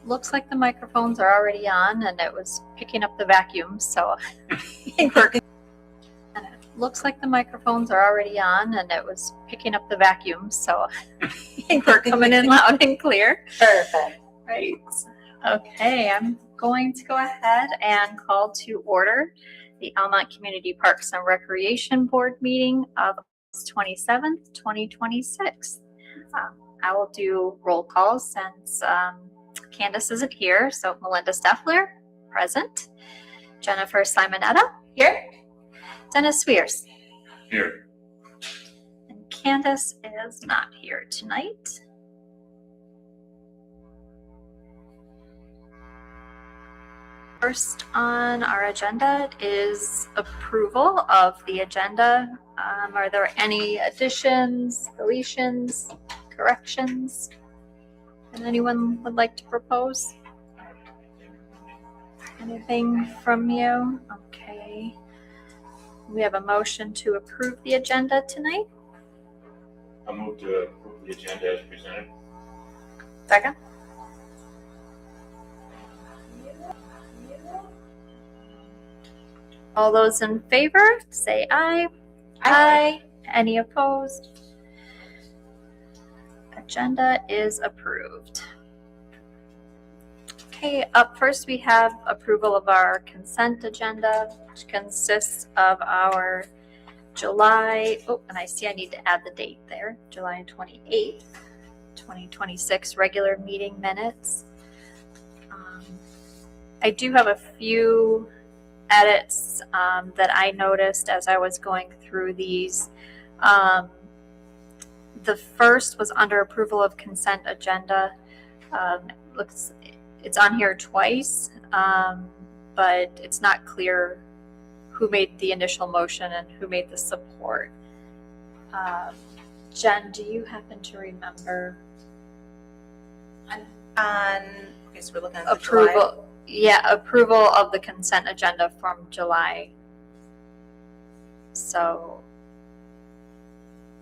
looks like the microphones are already on, and it was picking up the vacuum, so looks like the microphones are already on, and it was picking up the vacuum, so I think we're coming in loud and clear. Perfect. Right. Okay, I'm going to go ahead and call to order the Almont Community Parks and Recreation Board meeting of August 27th, 2026. I will do roll calls since Candace isn't here. So Melinda Steffler, present. Jennifer Simonetta, Here. Dennis Sweers. Here. And Candace is not here tonight. First on our agenda is approval of the agenda. Are there any additions, deletions, corrections that anyone would like to propose? Anything from you? Okay. We have a motion to approve the agenda tonight. I'll move to approve the agenda as presented. Second. All those in favor, say aye. Aye. Any opposed? Agenda is approved. Okay, up first we have approval of our consent agenda, which consists of our July, and I see I need to add the date there, July 28th, 2026 regular meeting minutes. I do have a few edits that I noticed as I was going through these. The first was under approval of consent agenda. It's on here twice, but it's not clear who made the initial motion and who made the support. Jen, do you happen to remember? Okay, so we're looking at approval. July. Yeah, approval of the consent agenda from July. So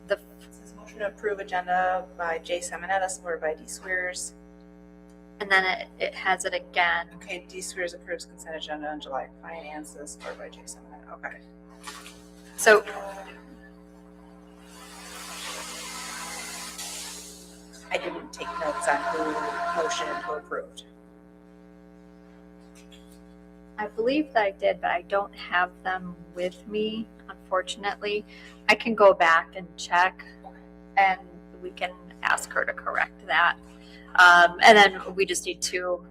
This is motion to approve agenda by Jay Simonetta, supported by D. Sweers. and then it has it again. Okay, D. Sweers approves consent agenda on July finances, supported by Jay Simonetta. Okay. So I didn't take notes on who motioned and who approved. I believe that I did, but I don't have them with me, unfortunately. I can go back and check, and we can ask her to correct that. And then we just need to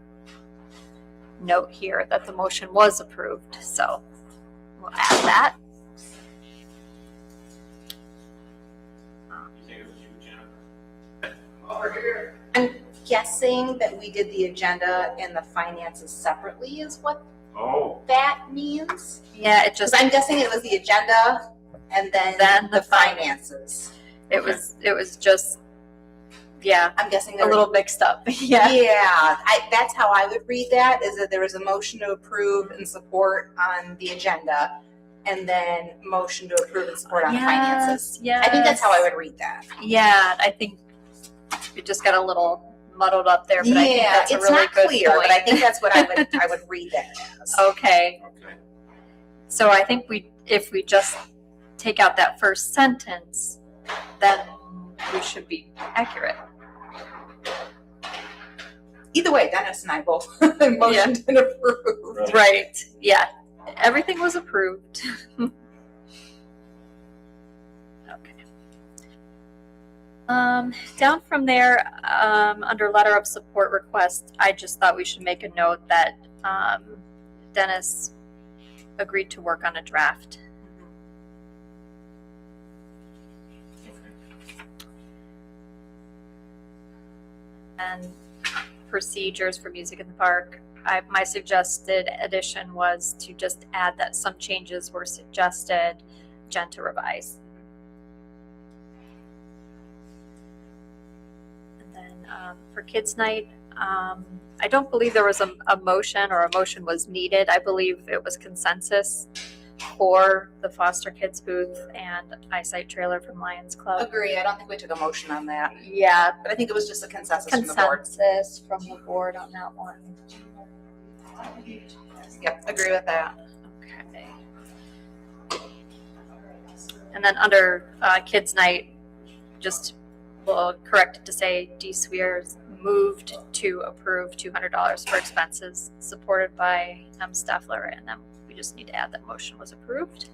note here that the motion was approved, so we'll add that. You think it was you, Jennifer? Over here. I'm guessing that we did the agenda and the finances separately is what Oh, that means. Yeah, it just I'm guessing it was the agenda and then the finances. it was just, yeah, I'm guessing a little mixed up. Yeah, that's how I would read that, is that there was a motion to approve and support on the agenda, and then motion to approve and support on the finances. Yeah, I think that's how I would read that. Yeah, I think it just got a little muddled up there, but I think that's a it's really not good clear, point. but I think that's what I would read that as. Okay, okay. so I think if we just take out that first sentence, then we should be accurate. Either way, Dennis and I both motioned and approved. Right. Yeah. Everything was approved. Okay. Down from there, under letter of support request, I just thought we should make a note that Dennis agreed to work on a draft. And procedures for music in the park. My suggested addition was to just add that some changes were suggested, Jen to revise. And then for Kids Night, I don't believe there was a motion or a motion was needed. I believe it was consensus for the foster kids booth and eyesight trailer from Lions Club. Agree, I don't think we took a motion on that, Yeah, but I think it was just a consensus from the board. consensus from the board on that one. Yep, agree with that. Okay. And then under Kids Night, just we'll correct it to say D. Swears moved to approve $200 for expenses supported by M. Steffler, and then we just need to add that motion was approved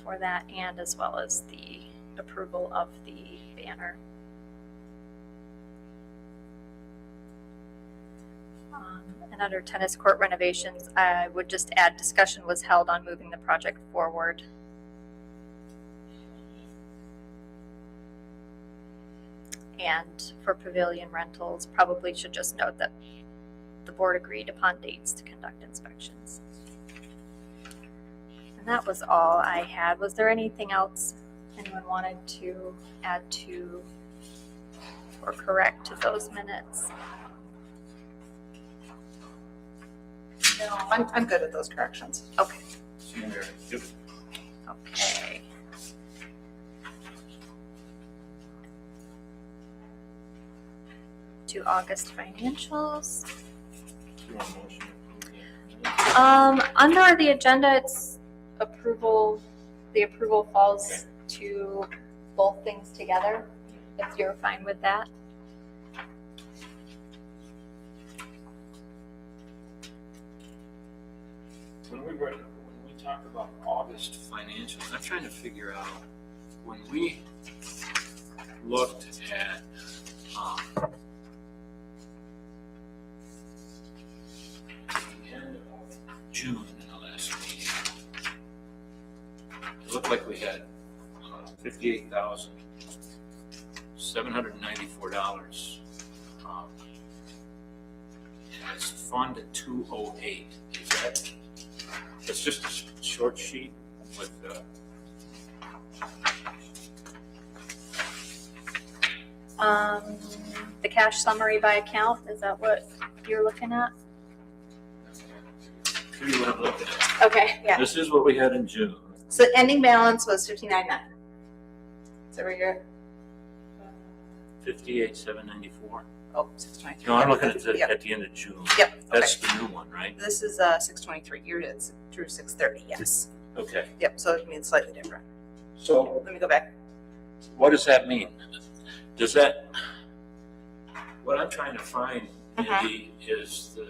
for that, and as well as the approval of the banner. And under tennis court renovations, I would just add discussion was held on moving the project forward. And for pavilion rentals, probably should just note that the board agreed upon dates to conduct inspections. And that was all I had. Was there anything else anyone wanted to add to or correct to those minutes? No, I'm good with those corrections. Okay. Same there. Yep. Okay. To August financials. You want a motion to approve that? Under the agenda, it's approval, the approval falls to both things together, if you're fine with that. When we talk about August financials, I'm trying to figure out, when we looked at, the end of June in the last meeting, it looked like we had $58,794. And it's Fund 208. Is that? It's just a short sheet with The cash summary by account, is that what you're looking at? here's what I'm looking at. Okay, yeah. This is what we had in June. So ending balance was 59.9. So we're here. 58,794. Oh, 623. No, I'm looking at the, Yep. at the end of June. Yep, That's okay. the new one, right? This is 623. You're it's through 630. Yes. Okay. Yep. So it means slightly different. So Let me go back. what does that mean? Does that, what I'm trying to find, Andy, is the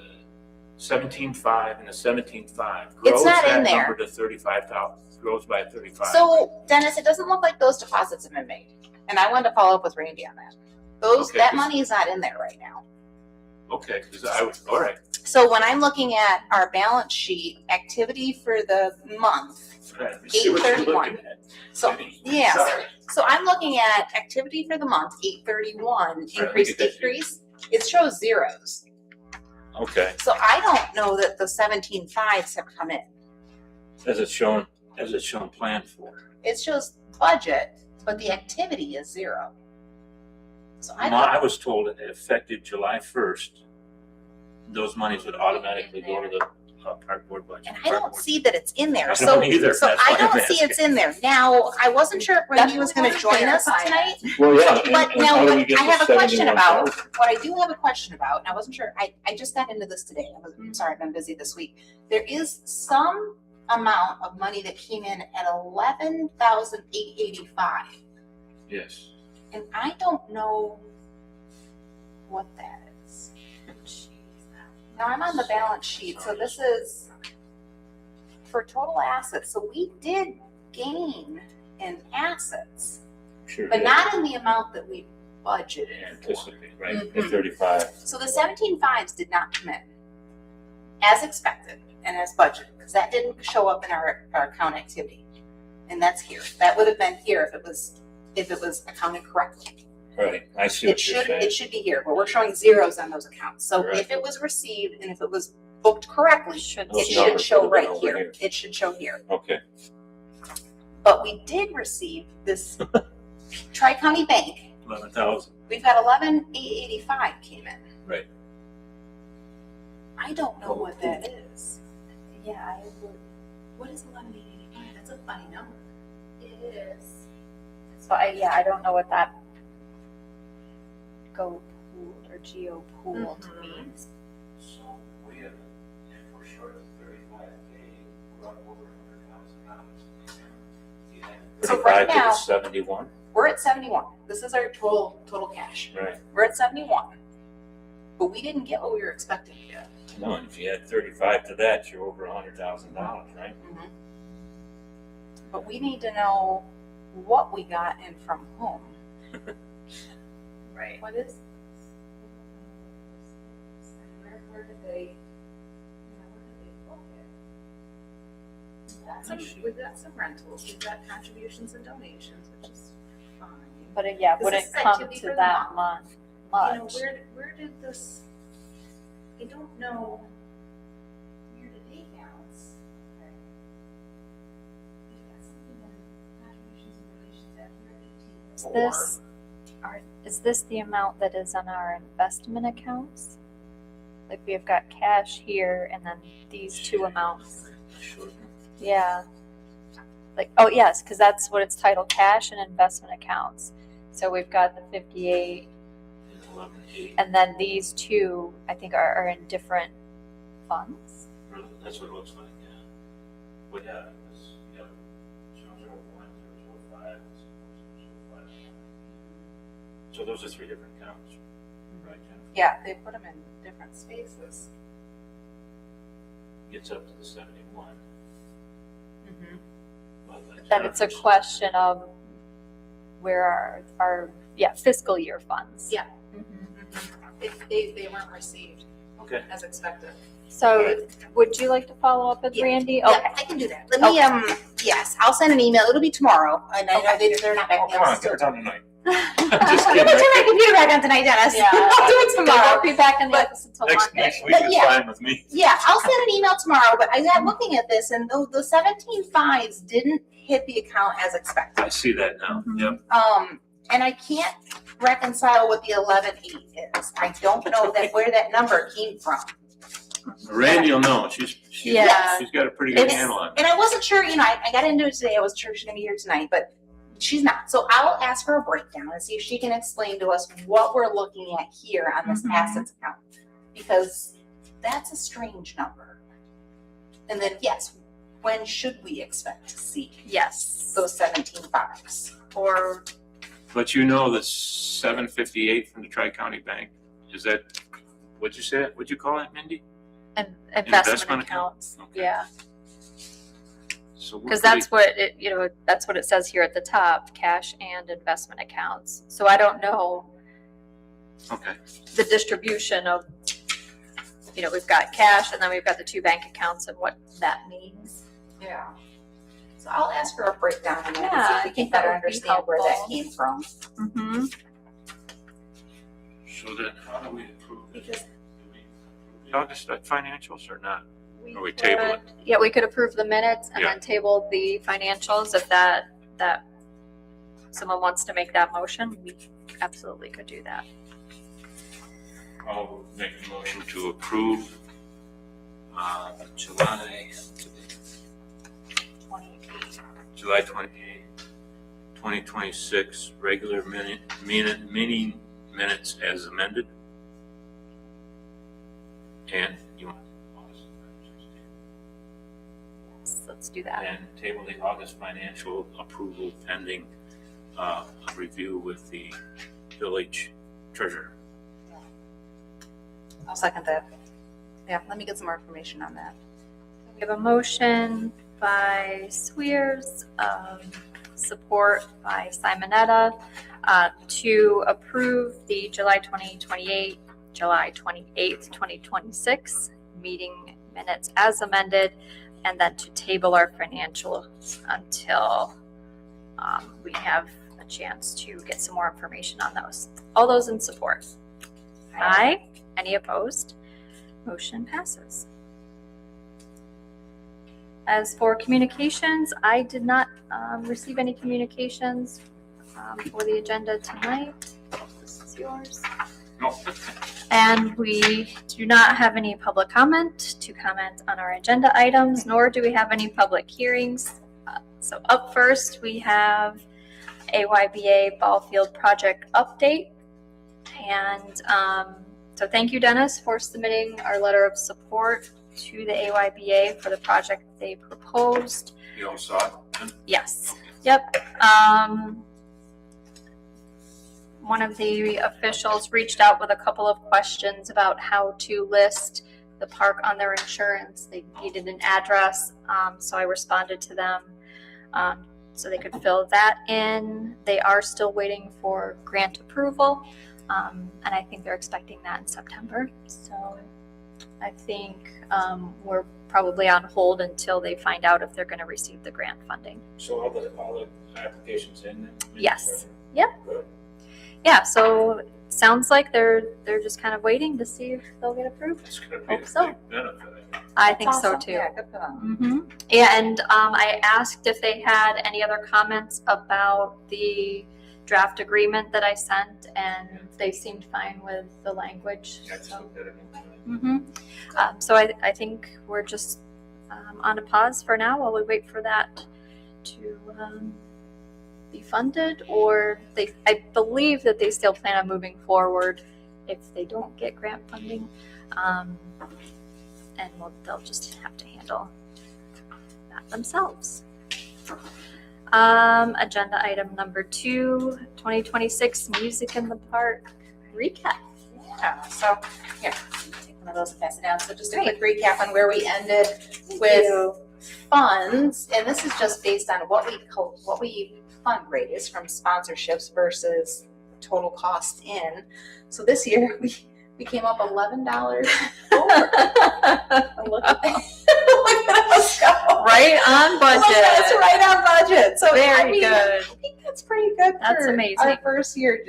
17.5 and the 17.5. It's not Grows in that there. number to 35,000, grows by 35. So Dennis, it doesn't look like those deposits have been made, and I wanted to follow up with Randy on that. Okay, That 'cause- money is not in there right now. Okay, because I was, all right. So when I'm looking at our balance sheet, activity for the month. All right, we see what you're 831. looking at. So yes, Sorry. so I'm looking at activity for the month, 831, Right, increase, look at that sheet. decrease. It shows zeros. Okay, So I don't know that the 17.5s have come in. as it's shown planned for. It shows budget, but the activity is zero. So I I don't, was told that effective July 1st, those monies would automatically go to the park board budget. and I don't see that it's in there. I So, don't either, so that's I why I'm don't see it's in there. Now, I wasn't sure if Randy was gonna join us tonight. Well, yeah. But now, what I have a question about, what I do have a question about, and I wasn't sure, I just got into this today. I'm sorry, I've been busy this week. There is some amount of money that came in at 11,885, Yes. and I don't know what that is. Now, I'm on the balance sheet, so this is for total assets. So we did gain in assets, Sure. but not in the amount that we budgeted for. Anticipate, right, Mhm. at 35. So the 17.5s did not come in as expected and as budgeted, because that didn't show up in our account activity. And that's here. That would have been here if it was accounted correctly. Right, I see It what you're saying. should be here, but we're showing zeros on those accounts. So Right. if it was received and if it was booked correctly, Should Those it should numbers show would have been right over here. here. It should show here. Okay, But we did receive this Tri-County Bank. 11,000. We've had 11,885 came in. Right. I don't know what that is. Yeah, I would. What is 11,885? That's a funny number. It is. So I don't know what that go pooled or geo pooled means. So we have, if we're short of 35K, we're up over $100,000. So right 35 to the now- 71, We're at 71. This is our total cash. right? We're at 71. But we didn't get what we were expecting to get. No, and if you add 35 to that, you're over $100,000, right? But we need to know what we got and from whom. Right. What is? Where did they? Book it? We've got some rentals. We've got contributions and donations, which is fine. But it This wouldn't is come activity for to the that month. much. You know, where did this? I don't know. Year-to-date counts. Okay. We've got something in contributions and donations at year 18. Is this the amount that is on our investment accounts? Like we've got cash here and then these two amounts. Sure. Yeah. Like, oh yes, because that's what it's titled, cash and investment accounts. So we've got the 58 And 11.8, and then these two, I think are in different funds. really, that's what it looks like, yeah. But yeah, it's, yep, 001, 005, 005. So those are three different accounts, right, Jennifer? Yeah, they put them in different spaces. Gets up to the 71. Well, that's Then it's a Jennifer's. question of where our fiscal year funds. Yeah. Mhm. They weren't received Okay. as expected. So would you like to follow up with Yeah. Randy? Yeah, Okay. I can do that. Let me, yes, I'll send an email. It'll be tomorrow. And I know they're not back. Oh, come on, get her done tonight. Just I'm gonna kidding. turn my computer back on tonight, Dennis. Yeah. I'll do it They tomorrow. won't be back in the But office until Next Monday. week But is yeah. fine with me. Yeah, I'll send an email tomorrow, but I got looking at this and the 17.5s didn't hit the account as expected. I see that now, Mhm. yep. And I can't reconcile what the 11.8 is. I don't know where that number came from. Randy will know, she's Yeah. she's got a pretty good It's- handle on it. And I wasn't sure, I got into it today. I wasn't sure she's gonna be here tonight, but she's not. So I'll ask her a breakdown and see if she can explain to us what we're looking at here on this Mhm. assets account. Because that's a strange number. And then, yes, when should we expect to see Yes. those 17.5s? Or But you know the 758 from the Tri-County Bank, is that, what'd you say, what'd you call it, Mindy? investment Investment account? accounts. Okay. Yeah. So we're Because pretty- that's what that's what it says here at the top, cash and investment accounts. So I don't know Okay, the distribution of, we've got cash and then we've got the two bank accounts and what that means. Yeah. So I'll ask her a breakdown on that and Yeah, see I if we can think that better would be understand where that helpful. came from. Mm-hmm. so then how do we approve this? Because Do we approve the August financials or not? Or we table it? Yeah, we could approve the minutes and Yeah. then table the financials if that someone wants to make that motion. We absolutely could do that. I'll make a motion to approve July 28, 2026 regular meeting minutes as amended. And you want Let's do that. and table the August financial approval pending a review with the village treasurer. I'll second that. Yeah, let me get some more information on that. We have a motion by Swears, support by Simonetta, to approve the July 28th, 2026 meeting minutes as amended, and then to table our financials until we have a chance to get some more information on those. All those in support? Aye. Any opposed? Motion passes. As for communications, I did not receive any communications for the agenda tonight. This is yours. No. And we do not have any public comment to comment on our agenda items, nor do we have any public hearings. So up first, we have AYBA Ball Field Project Update. And so thank you, Dennis, for submitting our letter of support to the AYBA for the project they proposed. You all saw it? Yes. Yep. One of the officials reached out with a couple of questions about how to list the park on their insurance. They needed an address, so I responded to them so they could fill that in. They are still waiting for grant approval, and I think they're expecting that in September. So I think we're probably on hold until they find out if they're going to receive the grant funding. So all the applications in? Yes. Yep. Good. Yeah, so it sounds like they're just kind of waiting to see if they'll get approved. It's gonna be Hope a so. big benefit. I think so Awesome. too. Yeah, good for them. Yeah, and I asked if they had any other comments about the draft agreement that I sent, and they seemed fine with the language. Yeah, just So, look at it. so I think we're just on a pause for now while we wait for that to be funded, or I believe that they still plan on moving forward if they don't get grant funding, and they'll just have to handle that themselves. Agenda item number 2, 2026 Music in the Park recap. Yeah, so here, take one of those and pass it down. So just a quick recap on where we ended with funds, and this is just based on what we fundraise from sponsorships versus total cost in. So this year we came up $11 over. Look at that. Look at us go. Right on budget. Look at us right on budget. So Very good. I think that's pretty good. That's for amazing. Our first year,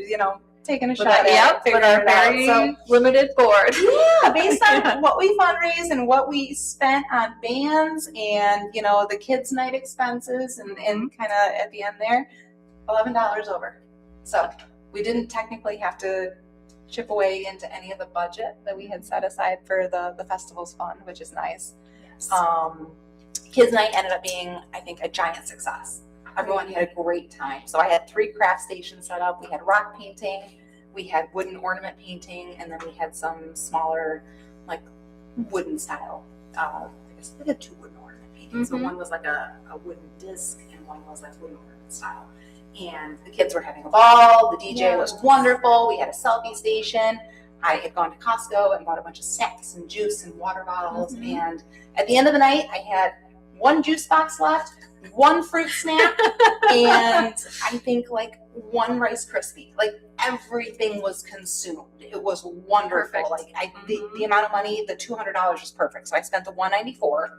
taking a With shot our, at it, yep, with figuring our it out. very So limited board. yeah, based on Yeah. what we fundraised and what we spent on bands and the kids' night expenses and kind of at the end there, $11 over. So we didn't technically have to chip away into any of the budget that we had set aside for the festival's fund, which is nice. Kids' night ended up being, I think, a giant success. Everyone had a great time. So I had 3 craft stations set up. We had rock painting, we had wooden ornament painting, and then we had some smaller, like wooden style. I guess we had 2 wooden ornament paintings. So Mhm. one was like a wooden disc, and one was like wooden ornament style. And the kids were having a ball. The DJ was wonderful. We had a selfie station. I had gone to Costco and bought a bunch of snacks and juice and water bottles. And at the end of the night, I had 1 juice box left, 1 fruit snack, and I think like 1 Rice Krispie. Like everything was consumed. It was wonderful. Perfect. Like the amount of money, the $200 was perfect. So I spent the $194,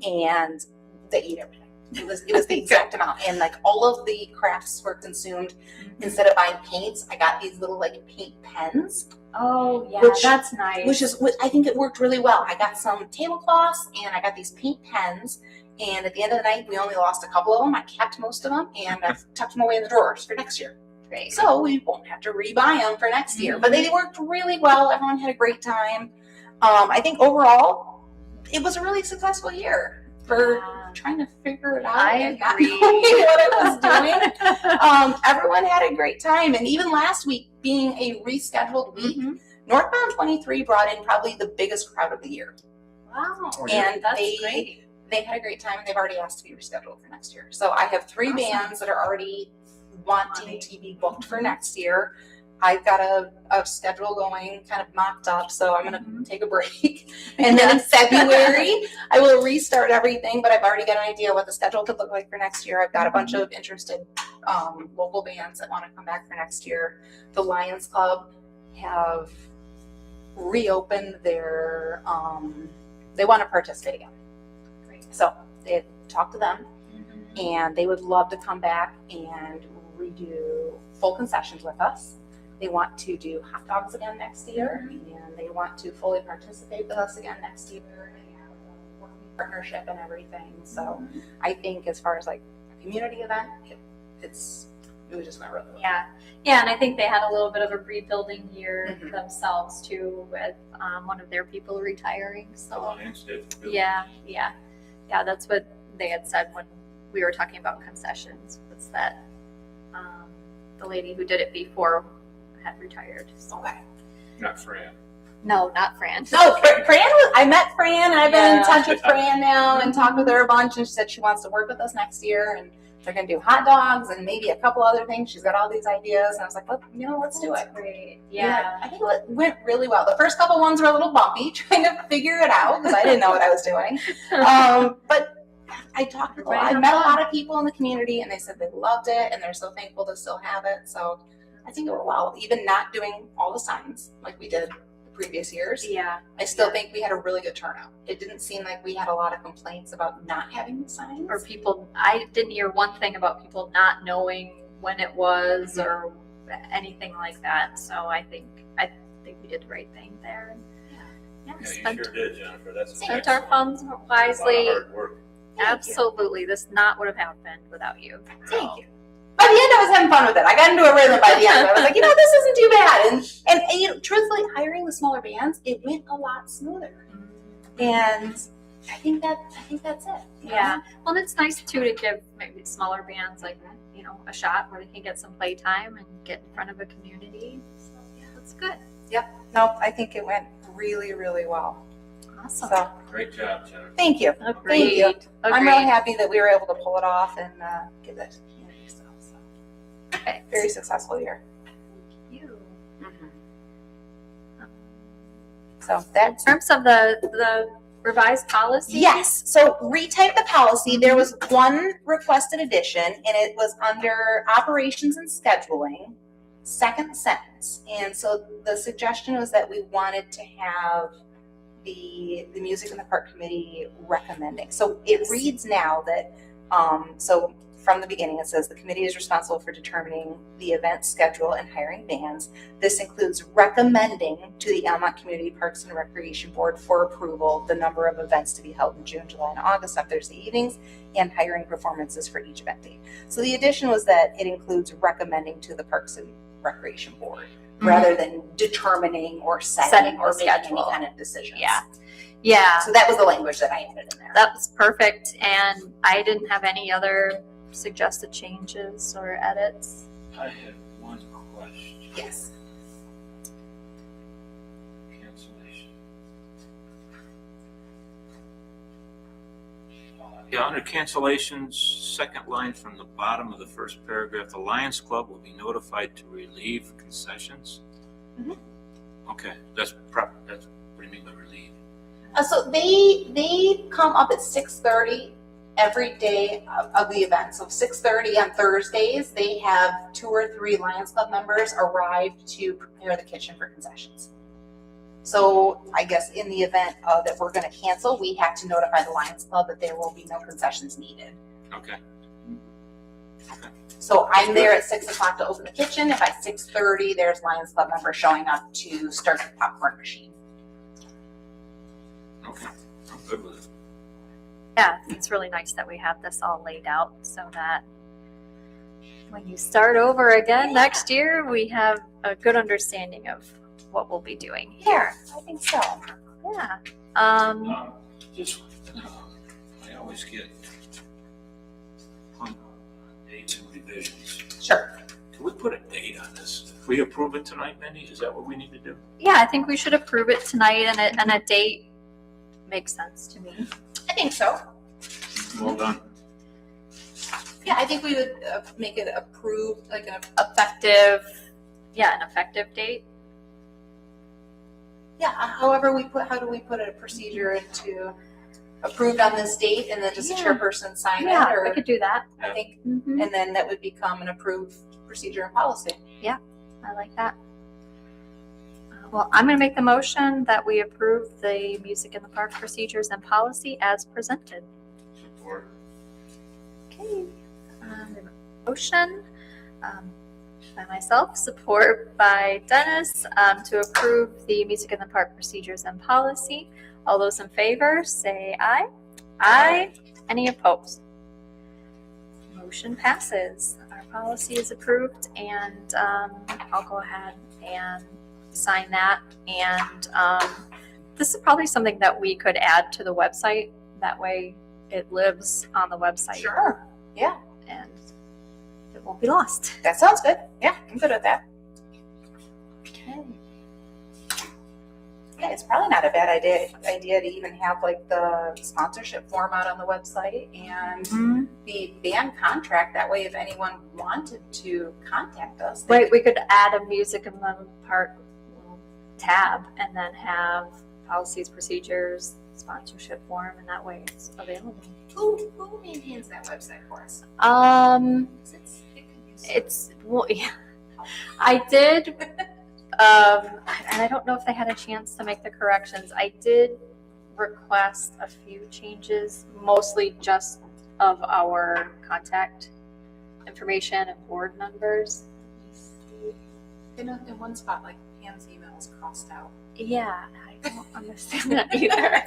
and they ate everything. It was the exact amount, and like all of the crafts were consumed. Instead of buying paints, I got these little like paint pens. Oh yeah, Which- that's nice. I think it worked really well. I got some tablecloths and I got these paint pens. And at the end of the night, we only lost a couple of them. I kept most of them and I've tucked them away in the drawers for next year. Great. So we won't have to rebuy them for next year. But they worked really well. Everyone had a great time. I think overall, it was a really successful year for trying to figure it out. I and not agree. knowing what I was doing. Everyone had a great time. And even last week being a rescheduled week, Northbound 23 brought in probably the biggest crowd of the year. Wow. And That's they great. had a great time, and they've already asked to be rescheduled for next year. So I have 3 bands that are already wanting to be booked for next year. I've got a schedule going, kind of mocked up, so I'm going to take a break. And then in February, I will restart everything, but I've already got an idea what the schedule could look like for next year. I've got a bunch of interested local bands that want to come back for next year. The Lions Club have reopened their, they want to participate again. So they had talked to them, and they would love to come back and redo full concessions with us. They want to do hot dogs again next year, and they want to fully participate with us again next year and have a working partnership and everything. So I think as far as like a community event, it's it just went really well. Yeah, and I think they had a little bit of a rebuilding year Mhm. themselves too, with one of their people retiring. The So Lions did. yeah, that's what they had said when we were talking about concessions. Was that the lady who did it before had retired? So. Okay. Not Fran. No, not Fran. No, I met Fran. I've been in Yeah. touch with Fran now and talked with her a bunch, and she said she wants to work with us next year, and they're going to do hot dogs and maybe a couple other things. She's got all these ideas, and I was like, let's do it. That's great. Yeah. I think it went really well. The first couple ones were a little bumpy, trying to figure it out because I didn't know what I was doing. But I talked with I met a lot of people in the community, and they said they loved it, and they're so thankful to still have it. So I think it went well. Even not doing all the signs like we did the previous years, Yeah. I still think we had a really good turnout. It didn't seem like we had a lot of complaints about not having the signs. Or people, I didn't hear one thing about people not knowing when it was or anything like that. So I think we did the right thing there. Yeah, Yeah, you spent, sure did, Jennifer. That's spent our funds a lot of wisely. hard work. Thank you. Absolutely. This not would have happened without you. Thank you. By the end, I was having fun with it. I got into a rhythm by the end. I was like, this isn't too bad. And truthfully, hiring the smaller bands, it went a lot smoother. And I think that's it. Yeah. Well, it's nice too to give maybe smaller bands like a shot where they can get some play time and get in front of a community. So yeah, that's good. No, I think it went really, really well. Awesome. So Great job, Jennifer. thank you. Agreed. you. I'm really Agreed. happy that we were able to pull it off and give that to the community stuff. So Okay. very successful year. Thank you. So that's In terms of the revised policy. yes. So retype the policy. There was one requested addition, and it was under operations and scheduling, second sentence. And so the suggestion was that we wanted to have the music in the park committee recommending. So it reads now that so from the beginning it says the committee is responsible for determining the event schedule and hiring bands. This includes recommending to the Almont Community Parks and Recreation Board for approval the number of events to be held in June, July, and August on Thursday evenings, and hiring performances for each event date. So the addition was that it includes recommending to the Parks and Recreation Board rather than determining or setting or making any schedule. kind of decisions. Yeah. So that was the language that I added in there. That was perfect, and I didn't have any other suggested changes or edits. I have one question. Yes. Cancellation. Yeah, under cancellations, second line from the bottom of the first paragraph, the Lions Club will be notified to relieve concessions. Mhm. Okay, that's what do you mean by relieve? So they come up at 6:30 every day of the event. So 6:30 on Thursdays, they have 2 or 3 Lions Club members arrive to prepare the kitchen for concessions. So I guess in the event that we're going to cancel, we have to notify the Lions Club that there will be no concessions needed. Okay. So I'm there at 6 o'clock to open the kitchen, and by 6:30, there's Lions Club members showing up to start the popcorn machine. Okay, I'm good with it. Yeah, it's really nice that we have this all laid out so that when you start over again next year, we have a good understanding of what we'll be doing here. I think so. Yeah. Just, I always get on dates and revisions. Sure. Can we put a date on this? If we approve it tonight, Mindy, is that what we need to do? Yeah, I think we should approve it tonight, and a date makes sense to me. I think so. Well done. Yeah, I think we would make it approved, like an Effective, an effective date. however how do we put a procedure into approved on this date, and then just the Yeah. chairperson sign Yeah, it, or we could do that. I think, Mhm. and then that would become an approved procedure and policy. I like that. Well, I'm going to make the motion that we approve the music in the park procedures and policy as presented. Support. Okay. We have a motion by myself, support by Dennis, to approve the music in the park procedures and policy. All those in favor, say aye. Aye. Any opposed? Motion passes. Our policy is approved, and I'll go ahead and sign that. And this is probably something that we could add to the website. That way it lives on the website. Sure. Yeah, And it won't be lost. that sounds good. Yeah, I'm good with that. Okay. Yeah, it's probably not a bad idea to even have like the sponsorship form out on the website and the band contract. That way, if anyone wanted to contact us, they Wait, we could add a music in the park tab and then have policies, procedures, sponsorship form, and that way it's available. who maintains that website for us? 'Cause it could use It's, well, yeah. I did, and I don't know if they had a chance to make the corrections. I did request a few changes, mostly just of our contact information and board numbers. in one spot, like Pam's email is crossed out. Yeah, I don't understand that either.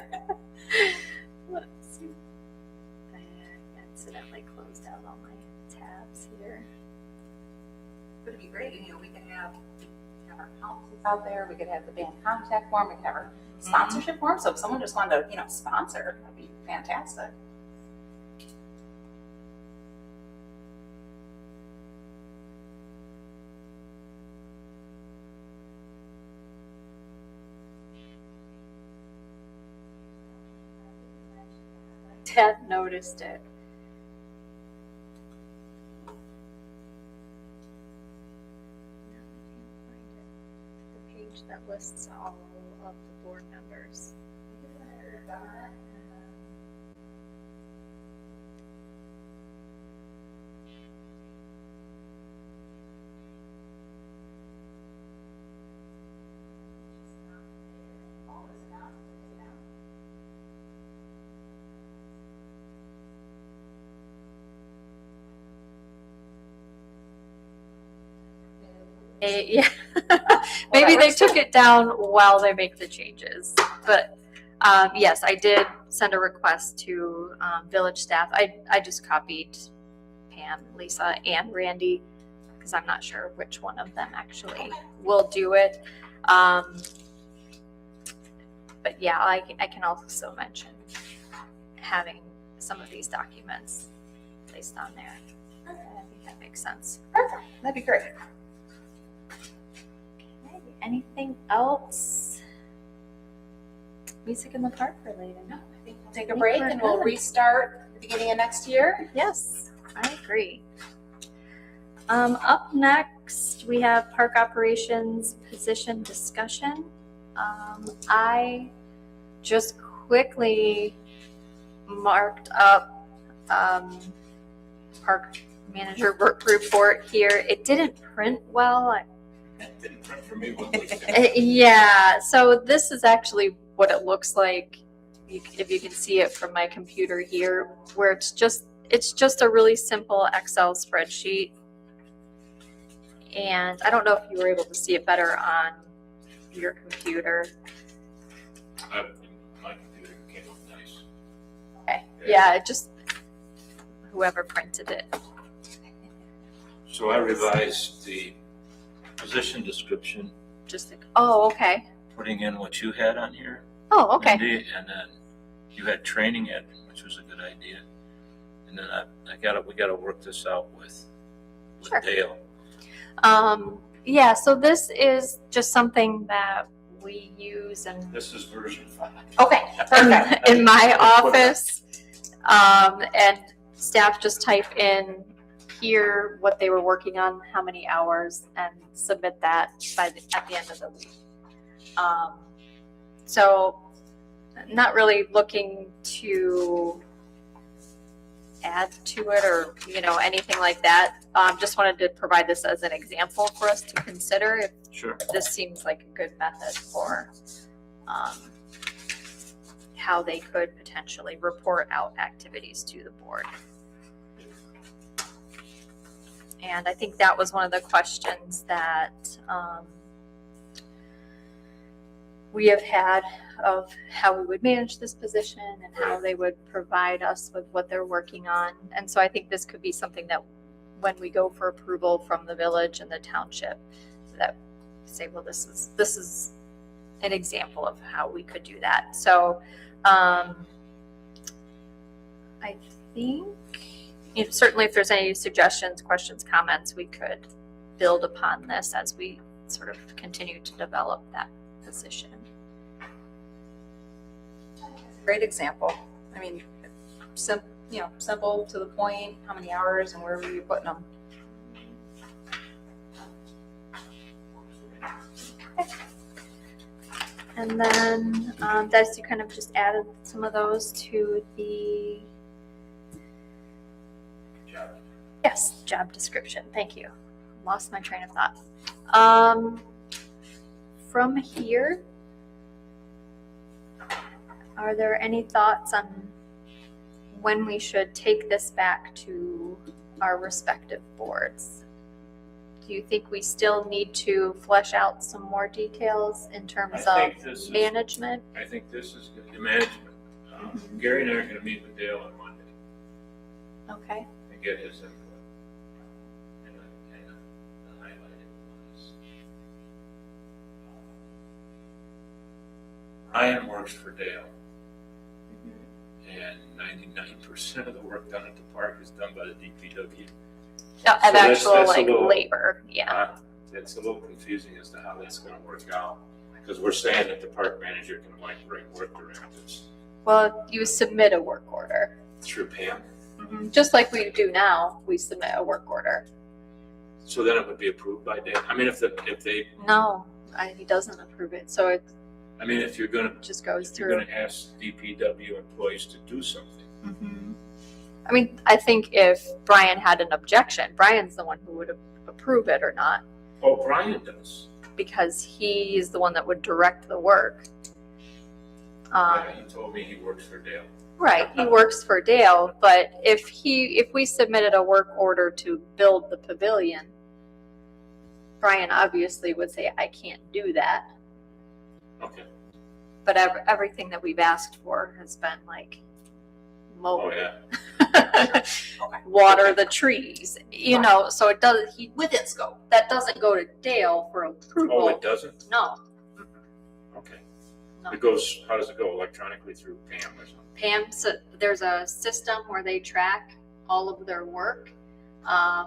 Let's see. I accidentally closed out all my tabs here. But it'd be great, you know, we could have our policies out there, we could have the band contact form, we could have our sponsorship form. So if someone just wanted to, you know, sponsor, that'd be fantastic. Ted noticed it. The page that lists all of the board members. Yeah, maybe they took it down while they make the changes. But yes, I did send a request to village staff. I just copied Pam, Lisa, and Randy because I'm not sure which one of them actually will do it. But yeah, I can also mention having some of these documents placed on there. I think that makes sense. Perfect, that'd be great. Okay, anything else? Music in the park related? No, I think we'll take a break and we'll restart at the beginning of next year. Yes, I agree. Up next, we have park operations position discussion. I just quickly marked up park manager report here. It didn't print well. It didn't print for me. What was Yeah, so this is actually what it looks like. If you can see it from my computer here, where it's just a really simple Excel spreadsheet. And I don't know if you were able to see it better on your computer. My computer came up nice. Okay. Yeah, it just whoever printed it. So I revised the position description, Just like, oh, okay. putting in what you had on here. Oh, okay. Mindy, and then you had training admin, which was a good idea. And then we gotta work this out with Sure. Dale. Yeah, so this is just something that we use and This is version 5. Okay, perfect. in my office. And staff just type in here what they were working on, how many hours, and submit that at the end of the week. So not really looking to add to it or, anything like that. Just wanted to provide this as an example for us to consider if Sure. this seems like a good method for how they could potentially report out activities to the board. And I think that was one of the questions that we have had of how we would manage this position and how they would provide us with what they're working on. And so I think this could be something that when we go for approval from the village and the township, that say, well, this is an example of how we could do that. So I think certainly if there's any suggestions, questions, comments, we could build upon this as we sort of continue to develop that position. Great example. I mean, simple to the point, how many hours and where were you putting them? And then Des, you kind of just added some of those to the job description. Thank you. Lost my train of thought. From here, are there any thoughts on when we should take this back to our respective boards? Do you think we still need to flesh out some more details in terms I of think this is- management? I think this is the management. Gary and I are gonna meet with Dale on Monday Okay. and get his input. And highlighted was, Ryan works for Dale, and 99% of the work done at the park is done by the DPW. Of that's actual a like little- labor, yeah. It's a little confusing as to how that's gonna work out, because we're saying that the park manager can like bring work directives Well, you submit a work order. through Pam. Just like we do now, we submit a work order. So then it would be approved by Dale. I mean, if they, No, he doesn't approve it, so it I mean, if you're gonna, just goes if you're through. gonna ask DPW employees to do something, I mean, I think if Brian had an objection, Brian's the one who would approve it or not, oh, Brian does. because he's the one that would direct the work. Yeah, he told me he works for Dale. Right, he works for Dale, but if we submitted a work order to build the pavilion, Brian obviously would say, I can't do that. Okay. But everything that we've asked for has been like mow, Oh, yeah. water the trees, so it does, Within scope. that doesn't go to Dale for approval. Oh, it doesn't? No. Okay. No. It goes, how does it go? Electronically through Pam or something? Pam, so there's a system where they track all of their work. I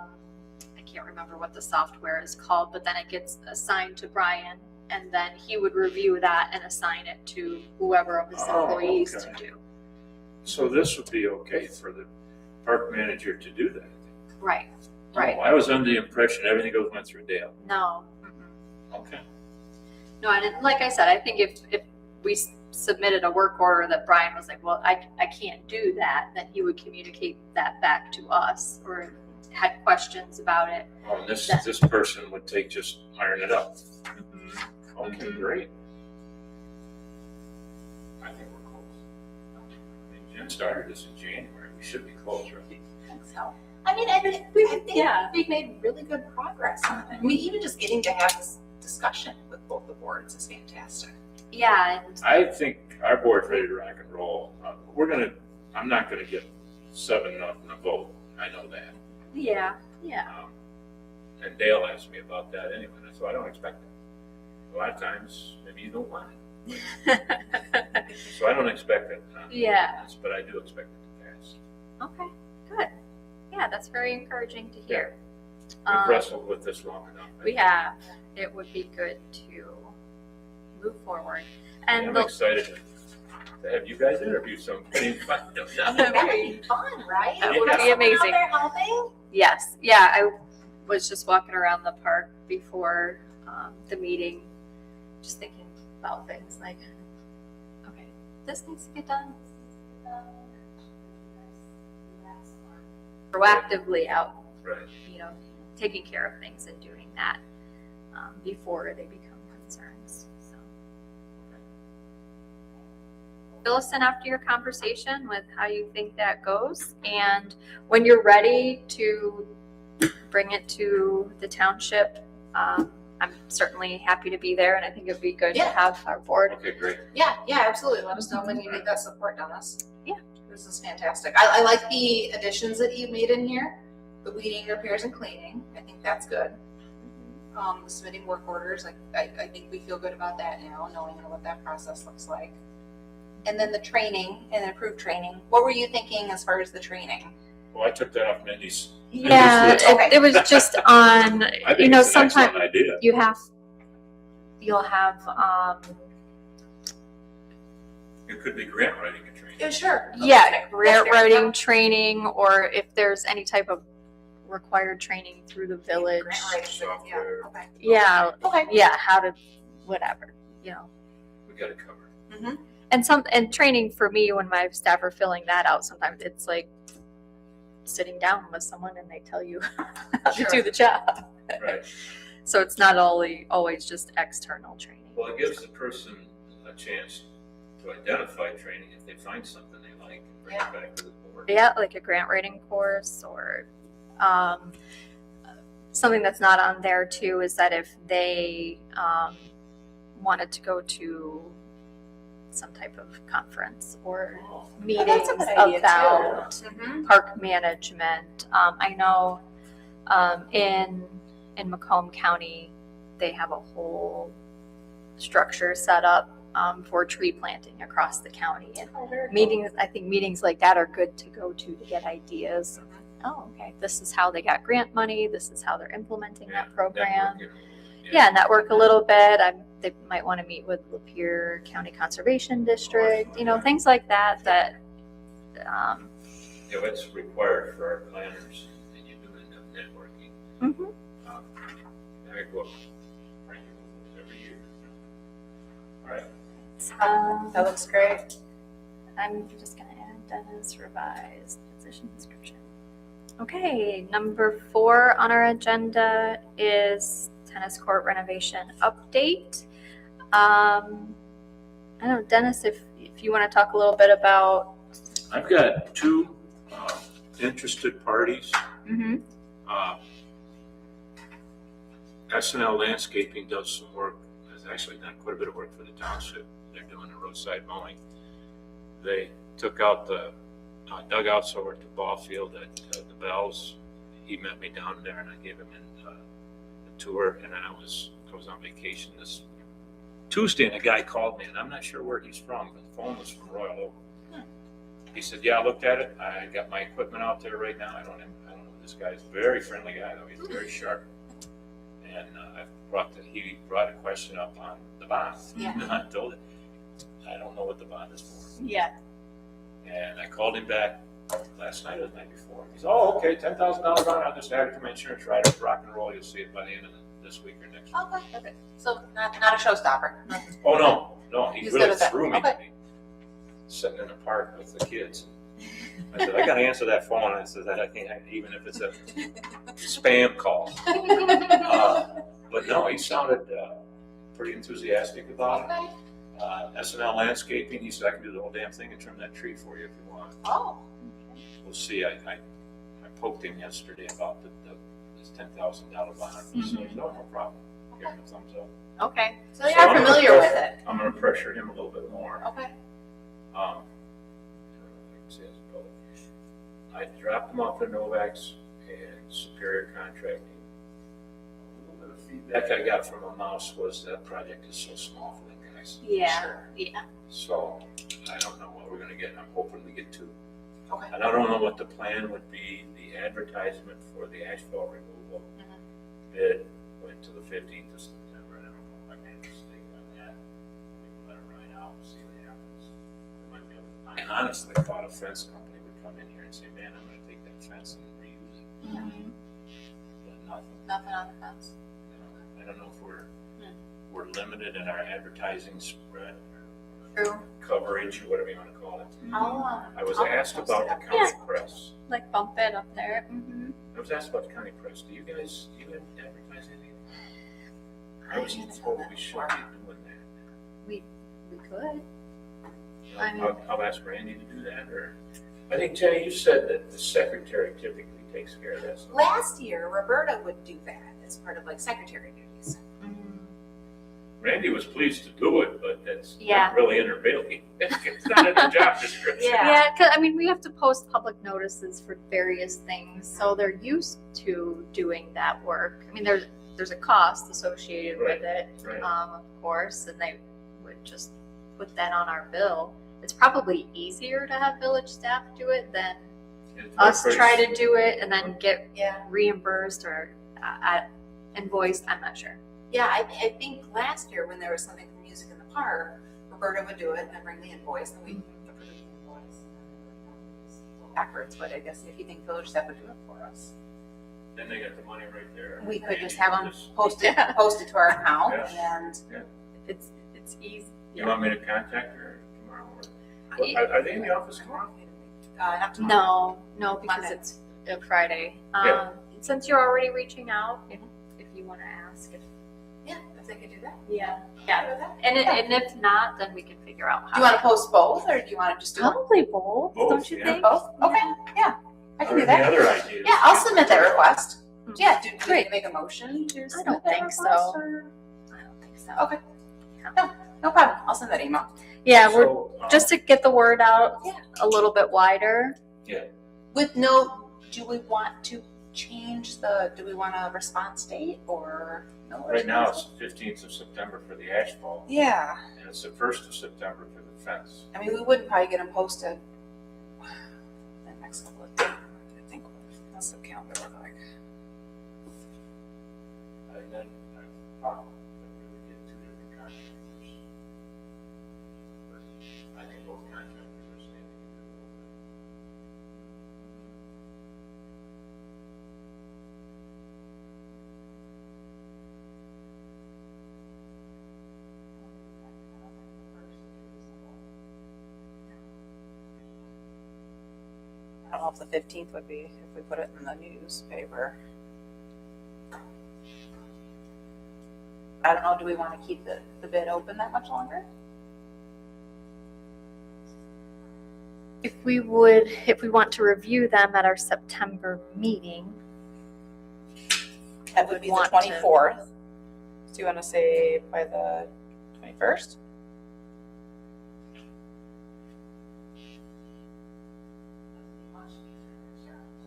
can't remember what the software is called, but then it gets assigned to Brian, and then he would review that and assign it to whoever of his Oh, employees okay. to do. So this would be okay for the park manager to do that? Right, right. Oh, I was under the impression everything went through Dale. No. Okay. No, and like I said, I think if we submitted a work order that Brian was like, well, I can't do that, then he would communicate that back to us or had questions about it. Oh, and this person would just iron it up. Okay, great. I think we're close. I mean, Jim started this in January. We should be close, right? I think so. I mean, I think we've made really good progress on it. I mean, even just getting to have this discussion with both the boards is fantastic. Yeah, and I think our board's ready to rock and roll. I'm not gonna get 7-0 a vote. I know that. yeah. And Dale asked me about that anyway, so I don't expect it. A lot of times, maybe you don't want it. So I don't expect it. Yeah. But I do expect it to pass. Okay, good. Yeah, that's very encouraging to hear. We've wrestled with this long enough. We have. It would be good to move forward. And I'm excited to have you guys interview somebody. That would be fun, right? That would Have be someone amazing. Out there helping? yes, yeah, I was just walking around the park before the meeting, just thinking about things like, okay, this needs to get done. Proactively out, Right. taking care of things and doing that before they become concerns. So, fill us in after your conversation with how you think that goes, and when you're ready to bring it to the township, I'm certainly happy to be there, and I think it'd be good to Yeah. have our board. Okay, great. Yeah, absolutely. Let us know when you need that support, Dennis. Yeah. This is fantastic. I like the additions that you made in here. the weeding, repairs, and cleaning. I think that's good. Submitting work orders, like, I think we feel good about that now, knowing what that process looks like. And then the training and improved training. What were you thinking as far as the training? Well, I took that off Mindy's. Yeah, list. it was just on, I think you know, it's an excellent sometimes idea. you'll have, It could be grant writing and training. Sure. yeah, grant That's fair. writing training, or if there's any type of required training through the village. Grant writing, Software. yeah, okay. Yeah, Okay. yeah, how to, whatever, you know. We got it covered. Mm-hmm. And training for me, when my staff are filling that out, sometimes it's like sitting down with someone and they tell you how to Sure. do the job. Right. So it's not always just external training. Well, it gives the person a chance to identify training if they find something they like and bring it back to the board. Yeah, like a grant writing course, or something that's not on there too is that if they wanted to go to some type of conference or meetings that's a good idea, about Mm-hmm. park management. I know in Macomb County, they have a whole structure set up for tree planting across the county. And meetings, I think meetings like that are good to go to get ideas. Oh, okay, this is how they got grant money. This is how they're implementing that program. Networking. Yeah, network a little bit. They might want to meet with Lapeer County Conservation District, you know, things like that. Yeah, it's required for our planners, and you do end up networking. Mhm. I go up every year. All right. That looks great. I'm just going to add Dennis revised position description. Okay, number 4 on our agenda is tennis court renovation update. I don't know, Dennis, if you want to talk a little bit about. I've got two interested parties. Mhm. SNL Landscaping does some work, has actually done quite a bit of work for the township. They're doing the roadside mowing. They took out the dugouts over at the ball field at the Bells. He met me down there and I gave him a tour, and then I was on vacation this Tuesday, and a guy called me, and I'm not sure where he's from, but the phone was from Royal Oak. He said, yeah, I looked at it. I got my equipment out there right now. I don't know this guy's a very friendly guy, though. He's very sharp. And he brought a question up on the bond. Yeah. And I told him, I don't know what the bond is for. Yeah. And I called him back last night or the night before. He said, oh, okay, $10,000 bond. I'll just add it to my insurance rider, rock and roll. You'll see it by the end of this week or next week. Okay. So not a showstopper. Oh, no, he He's really good at that. threw me. Okay. Sitting in the park with the kids. I said, I gotta answer that phone. I said, I can't, even if it's a spam call. But no, he sounded pretty enthusiastic about it. SNL Landscaping, he said, I can do the whole damn thing and trim that tree for you if you want. Oh. We'll see. I poked him yesterday about this $10,000 bond. He said, no problem. Give him a thumbs up. Okay. So So you're I'm gonna familiar with pressure- it. I'm gonna pressure him a little bit more. Okay. I don't know if I can say this in public. I dropped them off at Novak's and Superior Contracting. A little bit of feedback I got from a mouse was that project is so small for them guys. Yeah. Yeah. So I don't know what we're gonna get. I'm hoping we get 2. Okay. And I don't know what the plan would be. The advertisement for the asphalt removal bid went to the 15th of September. And I don't know if I made a mistake on that. We can let it ride out and see what happens. We might be able to- I honestly thought a fence company would come in here and say, man, I'm gonna take that fence and reuse it. But nothing. Nothing on the fence. You know, I don't know if we're limited in our advertising spread True. or coverage or whatever you wanna call it. Mm-hmm. I was I'll asked post about it the up. county press. Like bump it up there. Mm-hmm. I was asked about the county press. Do you guys advertise anything? I was told we should be doing that. We could. You know, I mean- I'll ask Randy to do that, or, I think, Jenny, you said that the secretary typically takes care of that. So Last year, Roberta would do that as part of like secretary duties. Randy was pleased to do it, but that's Yeah. not really in her bailiwick. It's not in the job description. Yeah. Yeah, 'cause, I mean, we have to post public notices for various things, so they're used to doing that work. I mean, there's a cost associated with it, Right. of course, and they would just put that on our bill. It's probably easier to have village staff do it than It's us pretty- try to do it and then get Yeah. reimbursed or invoiced. I'm not sure. Yeah, I think last year when there was something for Music in the Park, Roberta would do it and then bring the invoice and we approve the invoice. Backwards, but I guess if you think village staff would do it for us. Then they got the money right there. We could Randy just have them just- post it to our account Yeah. and It's easy. You want me to contact her tomorrow? Are they in the office tomorrow? not tomorrow. No, because Monday. it's a Friday. Yeah. Since you're already reaching out, if you want to ask, Yeah, if they could do that. yeah, Yeah. and if not, then we can figure out how. Do you want to post both or do you want to just do one? Probably both, Both, don't you yeah. think? Both? Okay, yeah, I can Or do that. Any other ideas? Yeah, I'll submit that request. Yeah, do we need Great. to make a motion to I submit don't that think request, so. or- I don't think so. Okay. No problem. I'll send that email. Yeah, we're So, just to get the word out Yeah. a little bit wider. Do we want to change do we want a response date or no? Right now, response it's 15th of September for the asphalt, date? Yeah, and it's the 1st of September for the fence. I mean, we wouldn't probably get them posted the next couple of days. I think, what's the calendar look like? And then, probably really get two different contractors. But I think both contractors are standing in the middle. I don't know if the 15th would be, if we put it in the newspaper. I don't know, do we want to keep the bid open that much longer? If we want to review them at our September meeting, That would be the Want to- 24th. Do you want to say by the 21st?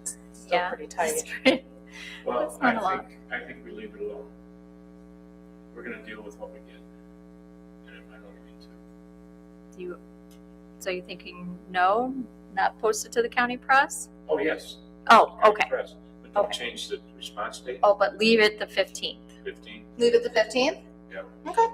Still Yeah. pretty tight. Well, That's not a lot. I think we leave it alone. We're gonna deal with what we get. And it might only be two. So you're thinking no, not posted to the county press? Oh, yes. Oh, okay. Press. But don't Okay. change the response date, Oh, but leave it the 15th. 15. Leave it the 15th? Yeah. Okay.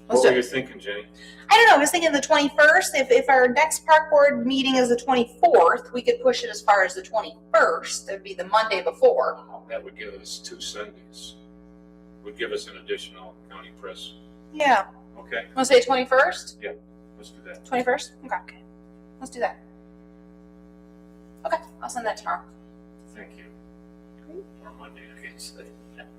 What Let's do were it. you thinking, Jenny? I don't know, I was thinking the 21st, if our next park board meeting is the 24th, we could push it as far as the 21st, it'd be the Monday before. That would give us 2 Sundays. Would give us an additional county press. Yeah, Okay, wanna say 21st? let's do that. 21st? Okay, let's do that. Okay, I'll send that tomorrow. Thank you. Or Monday, I can say.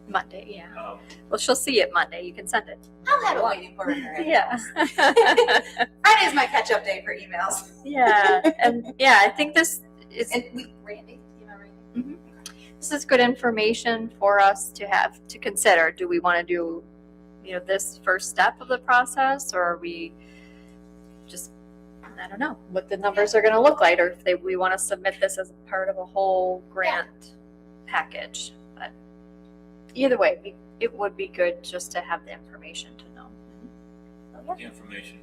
Monday, yeah. Um, Well, she'll see it Monday. You can send it. I'll have it waiting for her. Yeah. Friday's my catch-up day for emails. Yeah. And yeah, I think this is And Randy, you know Randy? this is good information for us to have to consider. Do we want to do, this first step of the process, or are we just, I don't know, what the numbers are going to look like, or if we want to submit this as part of a whole grant package. But either way, it would be good just to have the information to know. the information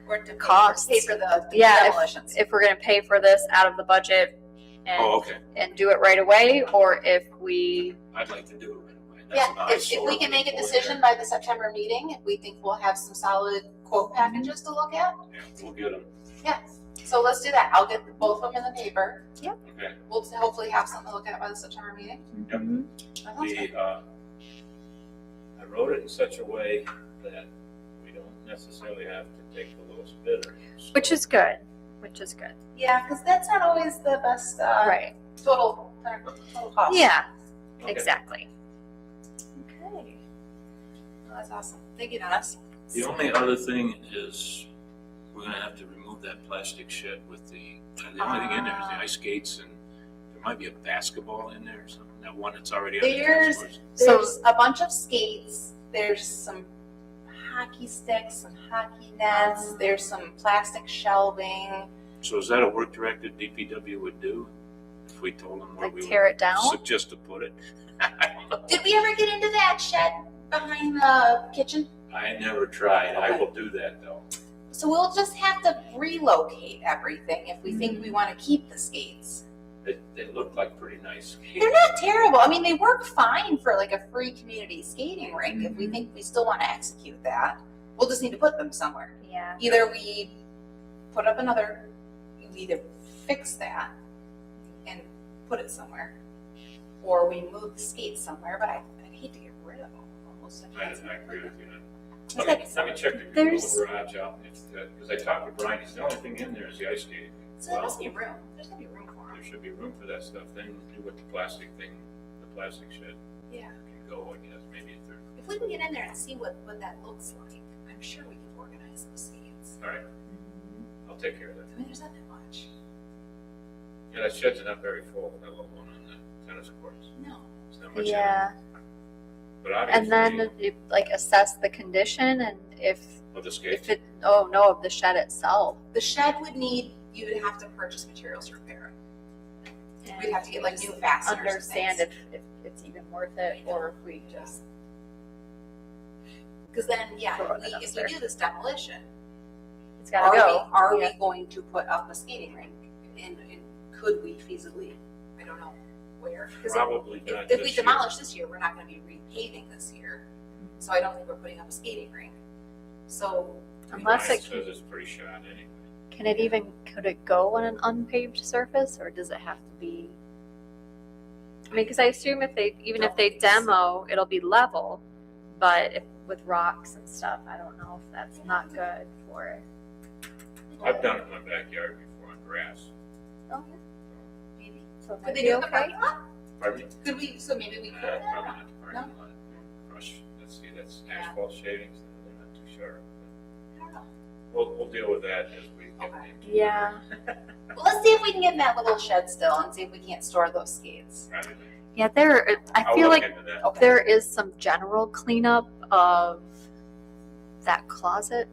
Or to Costs. pay for the Yeah, demolitions. If we're going to pay for this out of the budget for, oh, and, okay. and do it right away, or if we, I'd like to do it right away. Yeah, That's what I if we sort can of make a look for decision by the September meeting, if we think we'll have some solid quote packages to look at, there. Yeah, we'll get them. yeah. So let's do that. I'll get both of them in the paper. Okay. We'll hopefully have something to look at by the September meeting. Yep. That sounds good. I wrote it in such a way that we don't necessarily have to take the lowest bidder. So- which is good, Yeah, because that's not always the best right? total cost. Yeah, Okay. exactly. Okay. Well, that's awesome. Thank you, Dennis. The only other thing is, we're gonna have to remove that plastic shed with the only thing in there is the ice skates, and there might be a basketball in there or something, that one that's already on the There's- tennis courts. So- There's a bunch of skates There's some hockey sticks, some hockey nets, there's some plastic shelving. So is that a work directed DPW would do? If we told them where Like we tear would it down? suggest to put it? I don't know. Did we ever get into that shed behind the kitchen? I never tried. I will do that though. So we'll just have to relocate everything if we think we want to keep the skates. They look like pretty nice. They're not terrible. I mean, they work fine for like a free community skating rink. If we think we still want to execute that, we'll just need to put them somewhere. Yeah. Either we put up another, we either fix that and put it somewhere, or we move the skates somewhere. But I hate to get rid of them. Almost. I agree with you. It's Let me check the There's- garage out, because I talked to Brian, he said the only thing in there is the ice skating. So there must be room. There's gonna be room for them. There should be room for that stuff, then do what the plastic thing, the plastic shed Yeah. can go, I guess, maybe if they're, If we can get in there and see what that looks like, I'm sure we can organize those skates. all right, I'll take care of that. I mean, there's not that much. Yeah, that shed's not very full, that little one on the tennis courts, No. it's not much in it. Yeah. But And obviously, then you like assess the condition and if of the skates, it, oh no, of the shed itself. The shed would need, you would have to purchase materials to repair it. We'd have to get like new fasteners. and Understand things. if it's even worth it or if we just. Because then, yeah, Throw it in if we upstairs. do this demolition, It's gotta go. are Yeah. we going to put up a skating rink? And could we feasibly? I don't know where. 'Cause probably not if we this year. demolish this year, we're not going to be repaving this year. So I don't think we're putting up a skating rink. So Unless Mine it says it's pretty shot anyway. could it go on an unpaved surface or does it have to be? I mean, because I assume if they demo, it'll be level, but if with rocks and stuff, I don't know if that's not good for it. I've done it in my backyard before on grass. Oh, maybe. So it Could might they be do it in the okay. parking lot? Pardon me? Could we? So maybe we could. Probably not the parking lot. Crush, let's see, that's Yeah. asphalt shavings, they're not too sharp. I don't know. We'll deal with that as we get Okay. into. Yeah. Well, let's see if we can get in that little shed still and see if we can't store those skates. Right. Yeah, I I'll feel look like into that. Okay. there is some general cleanup of that closet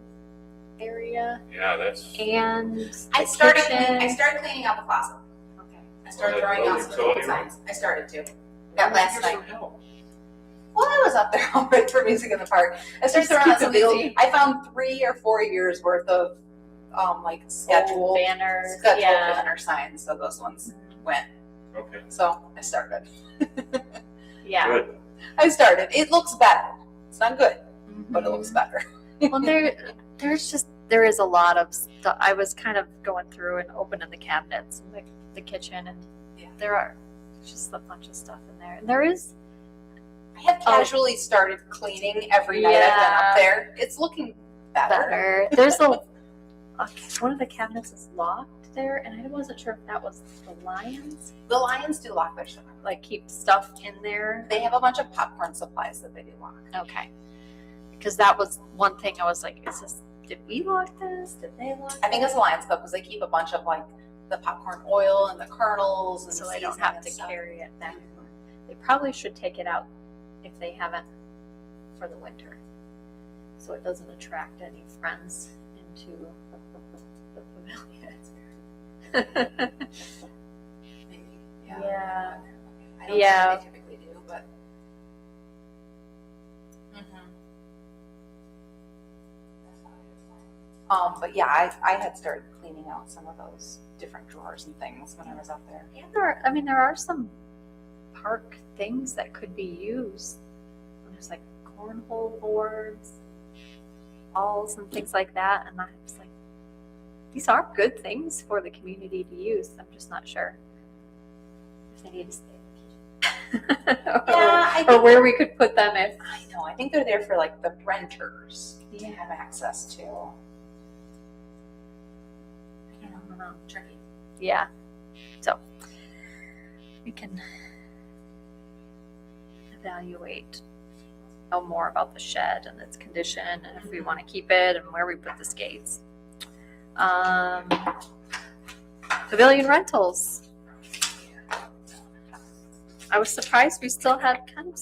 area Yeah, that's, and I the started kitchen. cleaning out the closet. Okay. I started Oh, throwing that out building some old utility room? signs. I started to. That last Here's night. some help. Well, I was up there already for Music in the Park. I started Just throwing keep out some it of the busy. old, I found 3 or 4 years worth of like scheduled banners. banner signs. So those ones went. Okay, So I started. Yeah. good. I started. It looks better. It's not good, but it Mhm. looks better. Well, there is a lot of stuff. I was kind of going through and opening the cabinets in the kitchen, and Yeah. there are just a bunch of stuff in there. And there is, I have casually started cleaning every night I've been Yeah. up there. It's looking better. better. There's one of the cabinets is locked there, and I wasn't sure if that was the lions. The Lions do lock their stuff. Like keep stuff in there. They have a bunch of popcorn supplies that they do lock. Okay. Because that was one thing I was like, did we lock this? Did they lock I think it's the Lions Club because they keep a bunch of like the popcorn oil and the kernels and so I don't seasoning have and to stuff. carry it back. They probably should take it out if they haven't for the winter, so it doesn't attract any friends into the pavilion. Maybe. Yeah. I don't Yeah. think they typically do, but. But yeah, I had started cleaning out some of those different drawers and things when I was up there. And there are some park things that could be used. There's like cornhole boards, balls, and things like that. And I was like, these are good things for the community to use. I'm just not sure if they need to stay in the kitchen. I or think where we could put them if. I know. I think they're there for like the renters to Yeah. have access to. I don't know. Tricky. Yeah. So we can evaluate, know more about the shed and its condition and if we want to keep it and where we put the skates. Pavilion rentals. I was surprised we still had kind of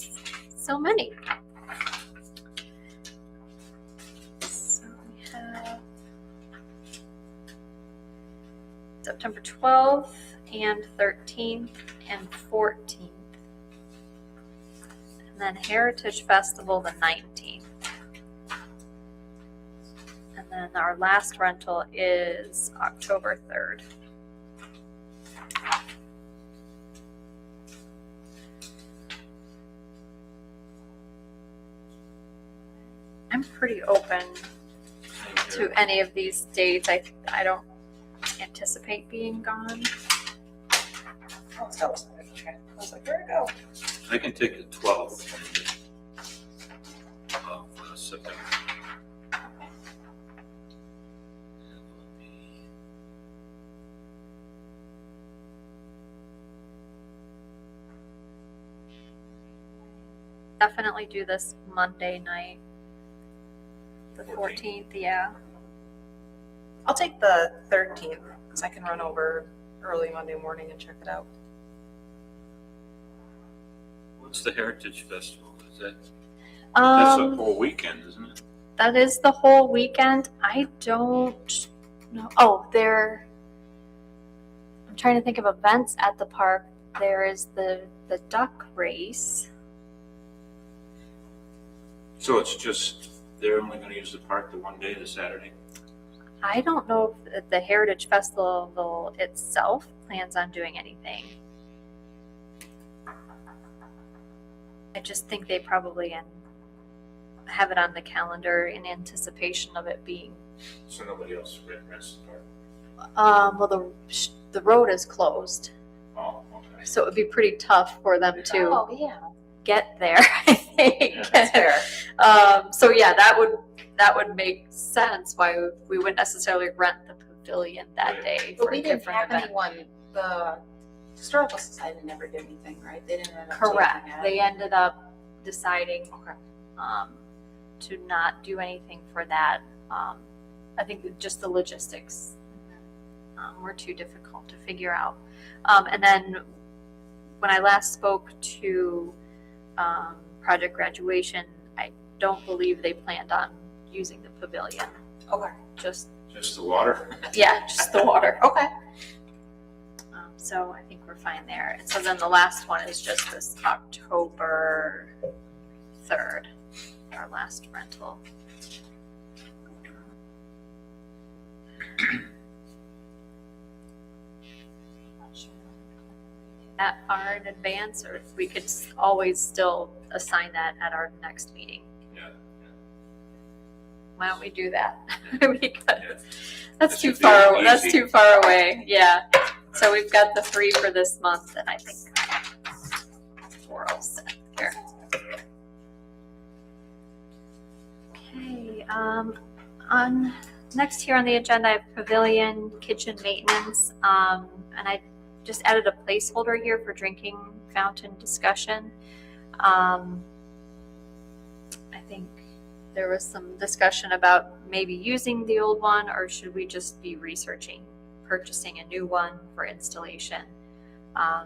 so many. September 12th and 13th and 14th. And then Heritage Festival the 19th. And then our last rental is October 3rd. I'm pretty open to any of these dates. I don't anticipate being gone. Oh, so excited. Okay. I was like, where'd it go? I can take the 12th of September. It will be Definitely do this Monday night. The 14th, yeah. I'll take the 13th because I can run over early Monday morning and check it out. What's the Heritage Festival? Is that's a Um, whole weekend, isn't it? that is the whole weekend. I don't know. Oh, I'm trying to think of events at the park. There is the duck race. So it's just, they're only gonna use the park the one day, the Saturday? I don't know if the Heritage Festival itself plans on doing anything. I just think they probably have it on the calendar in anticipation of it being. So nobody else rents the park? Well, the road is closed, Oh, okay. so it would be pretty tough for them to Oh, yeah. get there, I think. Yeah, That's fair. So yeah, that would make sense why we wouldn't necessarily rent the pavilion that day But for we a didn't different have event. anyone, the Historical Society never did anything, right? They didn't end up Correct. taking it. They ended up deciding Okay. to not do anything for that. I think just the logistics were too difficult to figure out. And then when I last spoke to Project Graduation, I don't believe they planned on using the pavilion. Okay. Just Just the water? just the water. Okay. So I think we're fine there. And so then the last one is just this October 3rd, our last rental. That far in advance, or if we could always still assign that at our next meeting. Yeah. Why don't we do that? Because That that's too should be far. That's easy. too far away. Yeah. So we've got the 3 for this month, and I think we're all set here. Okay. On next here on the agenda, I have pavilion kitchen maintenance, and I just added a placeholder here for drinking fountain discussion. I think there was some discussion about maybe using the old one, or should we just be researching purchasing a new one for installation? I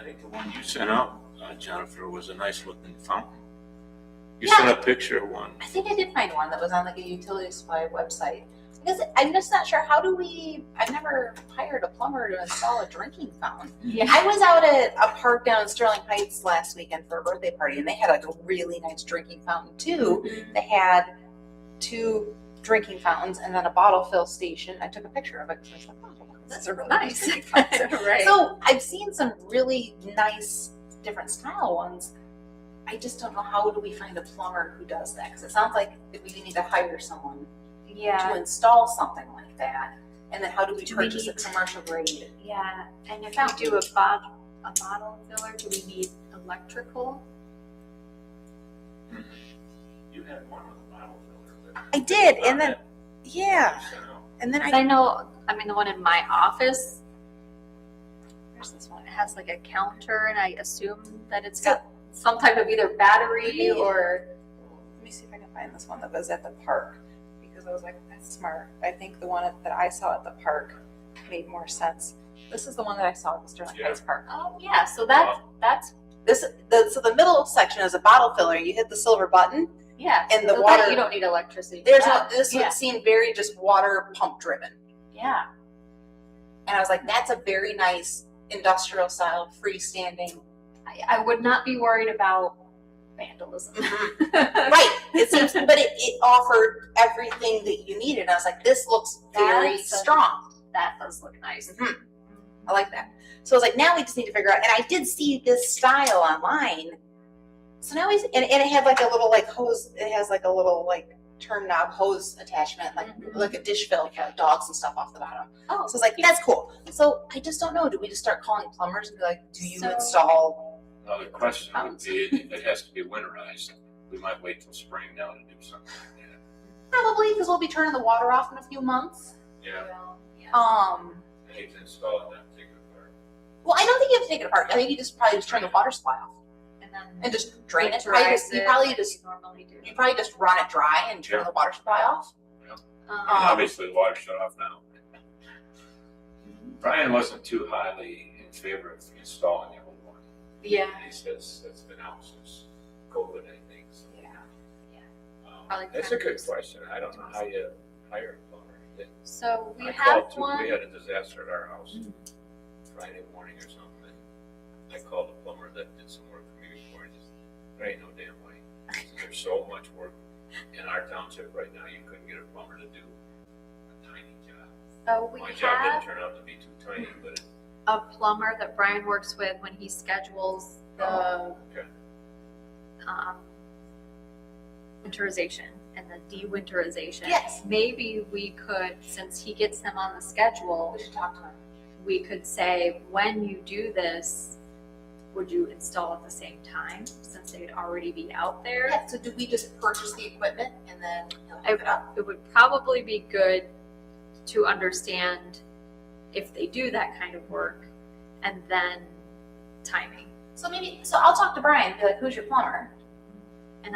think the one you sent out, Jennifer, was a nice looking fountain. You Yeah. sent a picture of one. I think I did find one that was on like a utility supply website. Because I'm just not sure, I've never hired a plumber to install a drinking fountain. Yeah. I was out at a park down in Sterling Heights last weekend for a birthday party, and they had like a really nice drinking fountain too. They had 2 drinking fountains and then a bottle fill station. I took a picture of it because I was like, oh, that's a really nice drinking fountain. Right. So I've seen some really nice different style ones. I just don't know, how do we find a plumber who does that? Because it sounds like we need to hire someone to Yeah. install something like that. And then how do we Do we purchase a need- commercial grade? Yeah. And if we do a bottle filler, do we need electrical? You had one with a bottle filler. I did, but and then, yeah, I don't know. and then I know, the one in my office, where's this one? It has like a counter, and I assume that it's got some type of either battery or. let me see if I can find this one that was at the park, because I was like, that's smart. I think the one that I saw at the park made more sense. This is the one that I saw at the Sterling Yeah. Heights Park. Oh, yeah, so that's, So the middle section is a bottle filler. You hit the silver button. yeah. And the so that water- you don't need electricity. for There's no, that. this Yeah. would seem very just water pump driven. Yeah. Yeah. And I was like, that's a very nice industrial style freestanding. I would not be worried about vandalism. Right. It seems, but it offered everything that you needed. I was like, this looks very That's a- strong. That does look nice. I like that. So I was like, now we just need to figure out, and I did see this style online. So now and it had like a little like hose, it has like a little like turn knob hose attachment, like a dish fill for dogs and stuff off the bottom. Oh, So I was like, that's cool. So I just don't know. Do we just start calling plumbers and be like, do you So- install? Now, the question would be, if it has to be winterized, we might wait till spring now to do something like that. Probably, because we'll be turning the water off in a few months. Yeah, well, yeah. I hate to install it, not take it apart. Well, I don't think you have to take it apart. I think you just probably just turn the water supply off And then and just drain it. winterize You it probably like just you normally do. you probably just run it dry and turn Yeah. the water supply off. Obviously, the water shut off now. Brian wasn't too highly in favor of installing the old one. Yeah. He says that's been out since COVID, I think, so. Yeah. Probably That's a good printers. question. I don't know how you hire a plumber. So we I have called too, one. we had a disaster at our house Friday morning or something. And I called the plumber that did some work for me before. He just, there ain't no damn way. He said, there's so much work in our township right now, you couldn't get a plumber to do a tiny job. So we My job have didn't turn out to be too tiny, but a plumber that Brian works with when he schedules the okay. winterization and the de-winterization. Yes. Maybe we could, since he gets them on the schedule, We should talk to him. we could say, when you do this, would you install at the same time, since they'd already be out there? Yeah, so do we just purchase the equipment and then he'll hook it up? It would probably be good to understand if they do that kind of work, and then timing. So I'll talk to Brian and be like, who's your plumber? And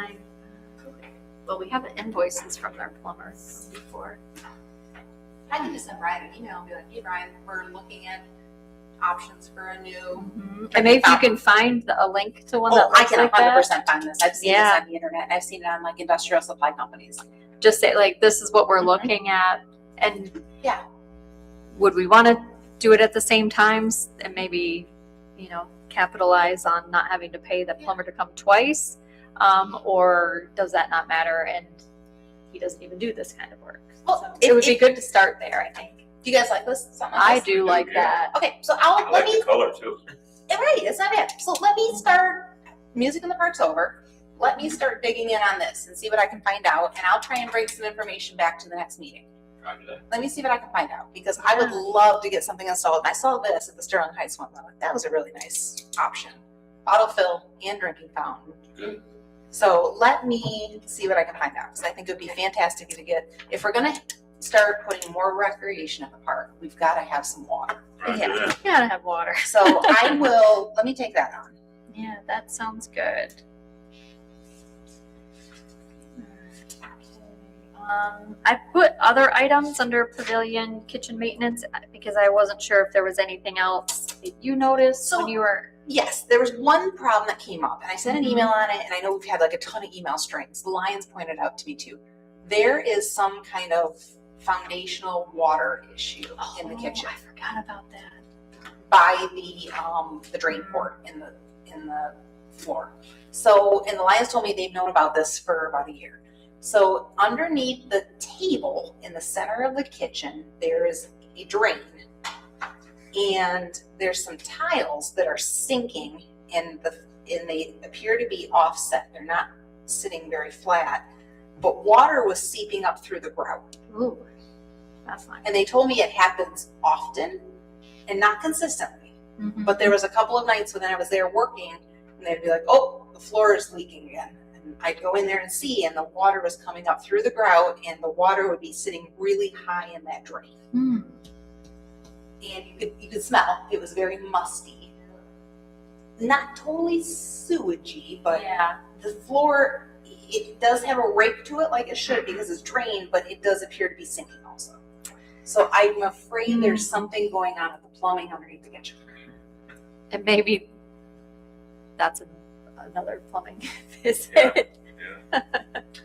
well, we have invoices from their plumbers before. I can just send Brian an email and be like, hey Brian, we're looking at options for a new. And maybe you can find a link to one that Oh, I looks can like that. 100% find this. I've seen Yeah. this on the internet. I've seen it on like industrial supply companies. Just say like, this is what we're Mhm. looking at, and Yeah. would we want to do it at the same times, and maybe, capitalize on not having to pay the plumber to come twice, or does that not matter and he doesn't even do this kind of work? Well, So it would be good to start there, I think. Do you guys like this? Something like I this? do like Yeah. that. Okay, so I let like me. the color too. Right, it's not bad. So let me start. Music in the Park's over. Let me start digging in on this and see what I can find out, and I'll try and bring some information back to the next meeting. Roger that. Let me see what I can find out, because I would love to get something installed. And I saw this at the Sterling Heights one. That was a really nice option. Autofill and drinking fountain. Good. So let me see what I can find out, because I think it would be fantastic to get, if we're gonna start putting more recreation at the park, we've got to have some water. Roger Yeah. that. You gotta have water. So let me take that on. Yeah, that sounds good. I put other items under pavilion kitchen maintenance because I wasn't sure if there was anything else that you noticed So- when you were. Yes, there was one problem that came up, and I sent an email on it, and I know we've had like a ton of email strings. The Lions pointed out to me too. There is some kind of foundational water issue in the kitchen I forgot about that. by the drain port in the floor. So, and the Lions told me they've known about this for about a year. So underneath the table in the center of the kitchen, there is a drain, and there's some tiles that are sinking and they appear to be offset. They're not sitting very flat, but water was seeping up through the grout. Ooh, that's not. And they told me it happens often and not consistently. Mhm. But there was a couple of nights when I was there working, and they'd be like, "Oh, the floor is leaking again." And I'd go in there and see, and the water was coming up through the grout, and the water would be sitting really high in that drain, Hmm. and you could smell. It was very musty, not totally sewagey, but Yeah. the floor, it does have a rake to it, like it should, because it's drained, but it does appear to be sinking also. So I'm afraid there's something going on with the plumbing underneath the kitchen. And maybe that's another plumbing visit. Yeah.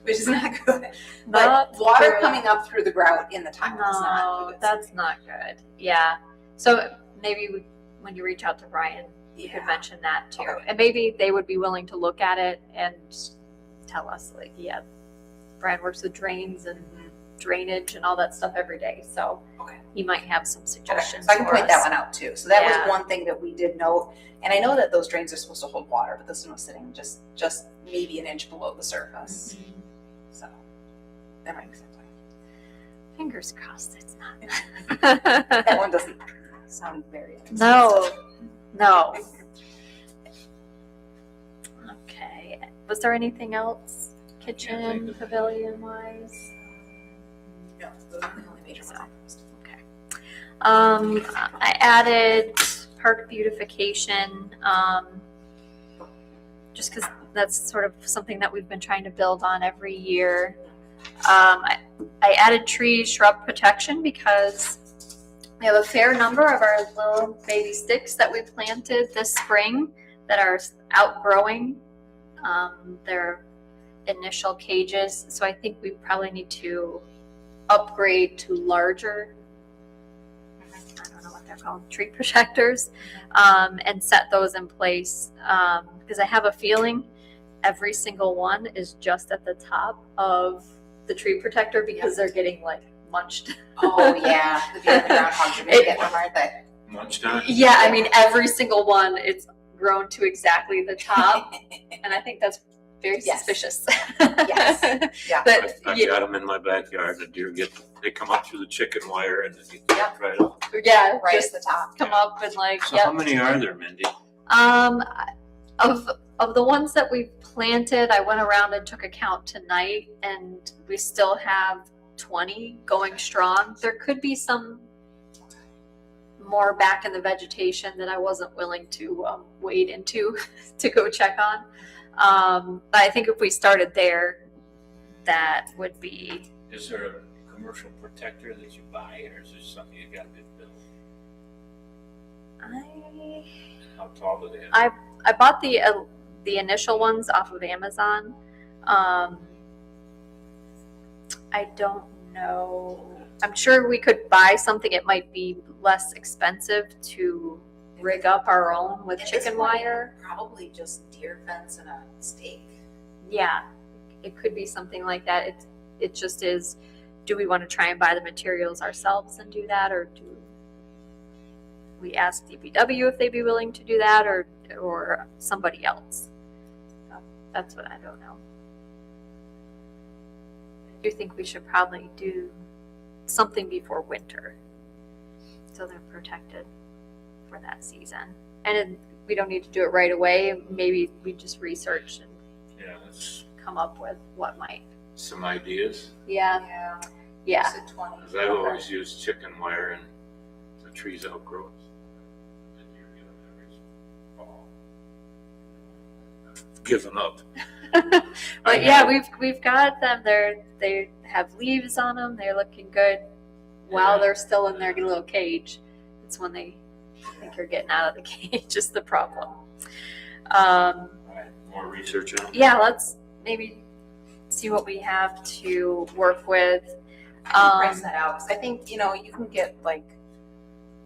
which is not good. Not But water good. coming up through the grout in the tile is not a No, good that's sign. not good. Yeah. So maybe when you reach out to Brian, you could Yeah. mention that too. Okay. And maybe they would be willing to look at it and tell us, like, yeah, Brian works with drains and drainage and all that stuff every day. So Okay. he might have some Okay, suggestions. so I can for point that us. one out too. So that Yeah. was one thing that we did note. And I know that those drains are supposed to hold water, but this one was sitting just maybe an inch below the surface. Mhm. So that might be something. Fingers crossed it's not. That one doesn't sound very expensive. No. Okay. Was there anything else kitchen of- pavilion wise? No, those are the only major ones. I added park beautification, just because that's sort of something that we've been trying to build on every year. I added tree shrub protection because we have a fair number of our little baby sticks that we planted this spring that are outgrowing their initial cages. So I think we probably need to upgrade to larger, I don't know what they're called, tree protectors, and set those in place. Because I have a feeling every single one is just at the top of the tree protector because they're getting like munched. Oh, yeah. The deer and the groundhogs are making them, aren't they? Munched on? Yeah, I mean, every single one, it's grown to exactly the top. And I think that's very Yes. suspicious. Yes. Yeah. But I've yeah, got them in my backyard. The deer they come up through the chicken wire and they get Yep. right up. yeah, Right just at the top. come up and like, So yep. how many are there, Mindy? Of the ones that we've planted, I went around and took a count tonight, and we still have 20 going strong. There could be some more back in the vegetation that I wasn't willing to wade into to go check on. But I think if we started there, that would be. Is there a commercial protector that you buy, or is this something you got to build? How tall do they have? I bought the initial ones off of Amazon. I don't know. I'm sure we could buy something. It might be less expensive to rig up our own with At this chicken point, wire. Probably just deer fence and a stake. Yeah, it could be something like that. It just is. Do we want to try and buy the materials ourselves and do that, or do we ask DPW if they'd be willing to do that, or somebody else? So that's what I don't know. I do think we should probably do something before winter, so they're protected for that season. And we don't need to do it right away. Maybe we just research and Yeah, that's come up with what might. some ideas. Yeah, Yeah. yeah. Is it 20? 'Cause I've always used chicken wire and the trees outgrow. The deer get them every fall. Given up. But yeah, we've got them. They have leaves on them. They're looking good while they're still in their little cage. It's when they think you're getting out of the cage is the problem. All right, more research on it. Yeah, let's maybe see what we have to work with. Price that out, 'cause I think, you can get like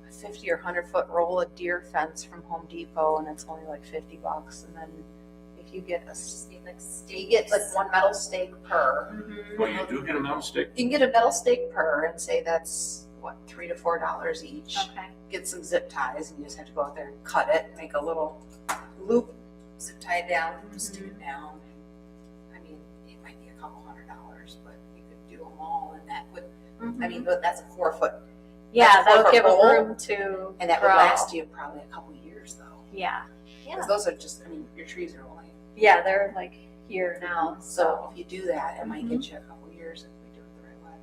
a 50 or 100-foot roll of deer fence from Home Depot, and it's only like $50. And then if you get you get like one metal stake per. Mhm. Well, you do get a metal stick? You can get a metal stake per, and say that's what, $3 to $4 each. Okay. Get some zip ties, and you just have to go out there and cut it, make a little loop, zip tie it down, stick it down. I mean, it might be a couple $100, but you could do them all, and that would. I mean, but that's a 4-foot, yeah, that's that'll for give roll, them room to and that would grow. last you probably a couple years though. Yeah, Because those are just, your trees are only. yeah, they're like here now. So if you do that, it might Mhm. get you a couple years if we do it the right way.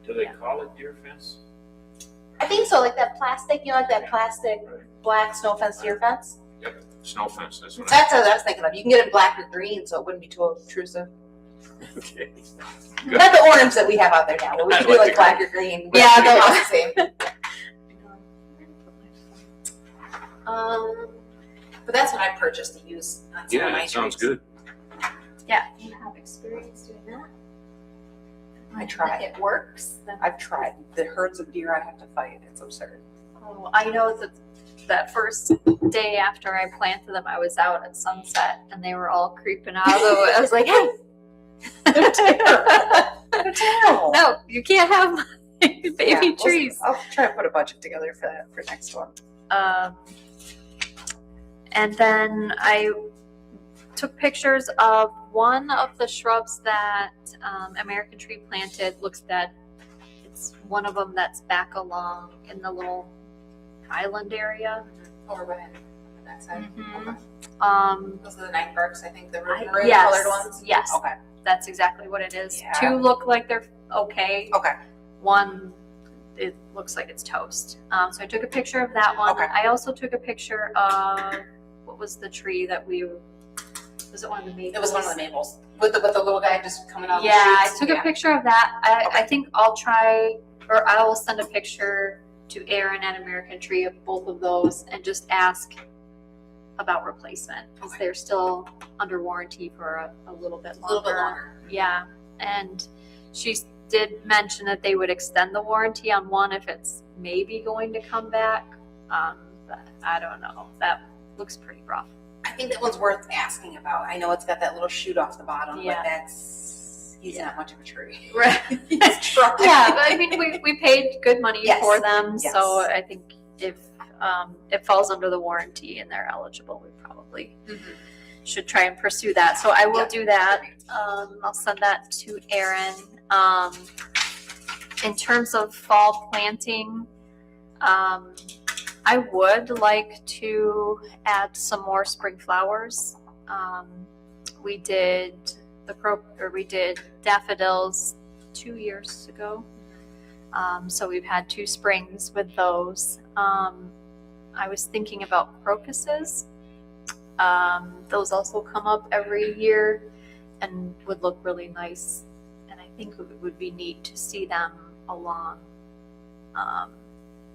Do they Yeah. call it deer fence? I think so, like that plastic, like that plastic black snow fence deer fence. Yep, snow fence, that's what That's what I was thinking of. You can get it black or green, so it wouldn't be too obtrusive. Okay. Not the orange that we have out there now, but we I can do like like the black or green. but Yeah, it's those- all the same. But that's what I purchased to use on some of Yeah, my it sounds trees. good. Yeah, you have experience doing that. I tried. It works, then I've tried. The herds of deer I have to fight. It's absurd. oh, I know that first day after I planted them, I was out at sunset and they were all creeping out of the wood. I was like, hey, They're terrible. They're terrible. no, you can't have my baby Yeah, trees. I'll try to put a budget together for that for next one. And then I took pictures of one of the shrubs that American Tree planted. Looks dead. It's one of them that's back along in the little island area. Over by that side. Mhm. Okay. Those are the night barks, I think, the maroon yes, colored ones. yes. Okay. That's exactly what it is. Yeah. 2 look like they're okay. Okay. 1, it looks like it's toast. So I took a picture of that one. Okay. I also took a picture of, what was the tree that was it one of the maples? It was one of the maples with the little guy just coming out. Yeah, the I shoots. took a picture of that. I Okay. think I'll try, or I will send a picture to Aaron at American Tree of both of those and just ask about replacement, because Okay. they're still under warranty for a little bit A longer. little bit longer. Yeah, and she did mention that they would extend the warranty on one if it's maybe going to come back. But I don't know. That looks pretty rough. I think that one's worth asking about. I know it's got that little shoot off the bottom, Yeah. but he's Yeah. not much of a tree. Right. He's trying. Yeah, but I mean, we paid good money Yes. for them, Yes. so I think if it falls under the warranty and they're eligible, we probably Mhm. should try and pursue that. So I will Yeah. do that. I'll send that to Aaron. In terms of fall planting, I would like to add some more spring flowers. We did we did daffodils 2 years ago. So we've had 2 springs with those. I was thinking about crocuses. Those also come up every year and would look really nice. And I think it would be neat to see them along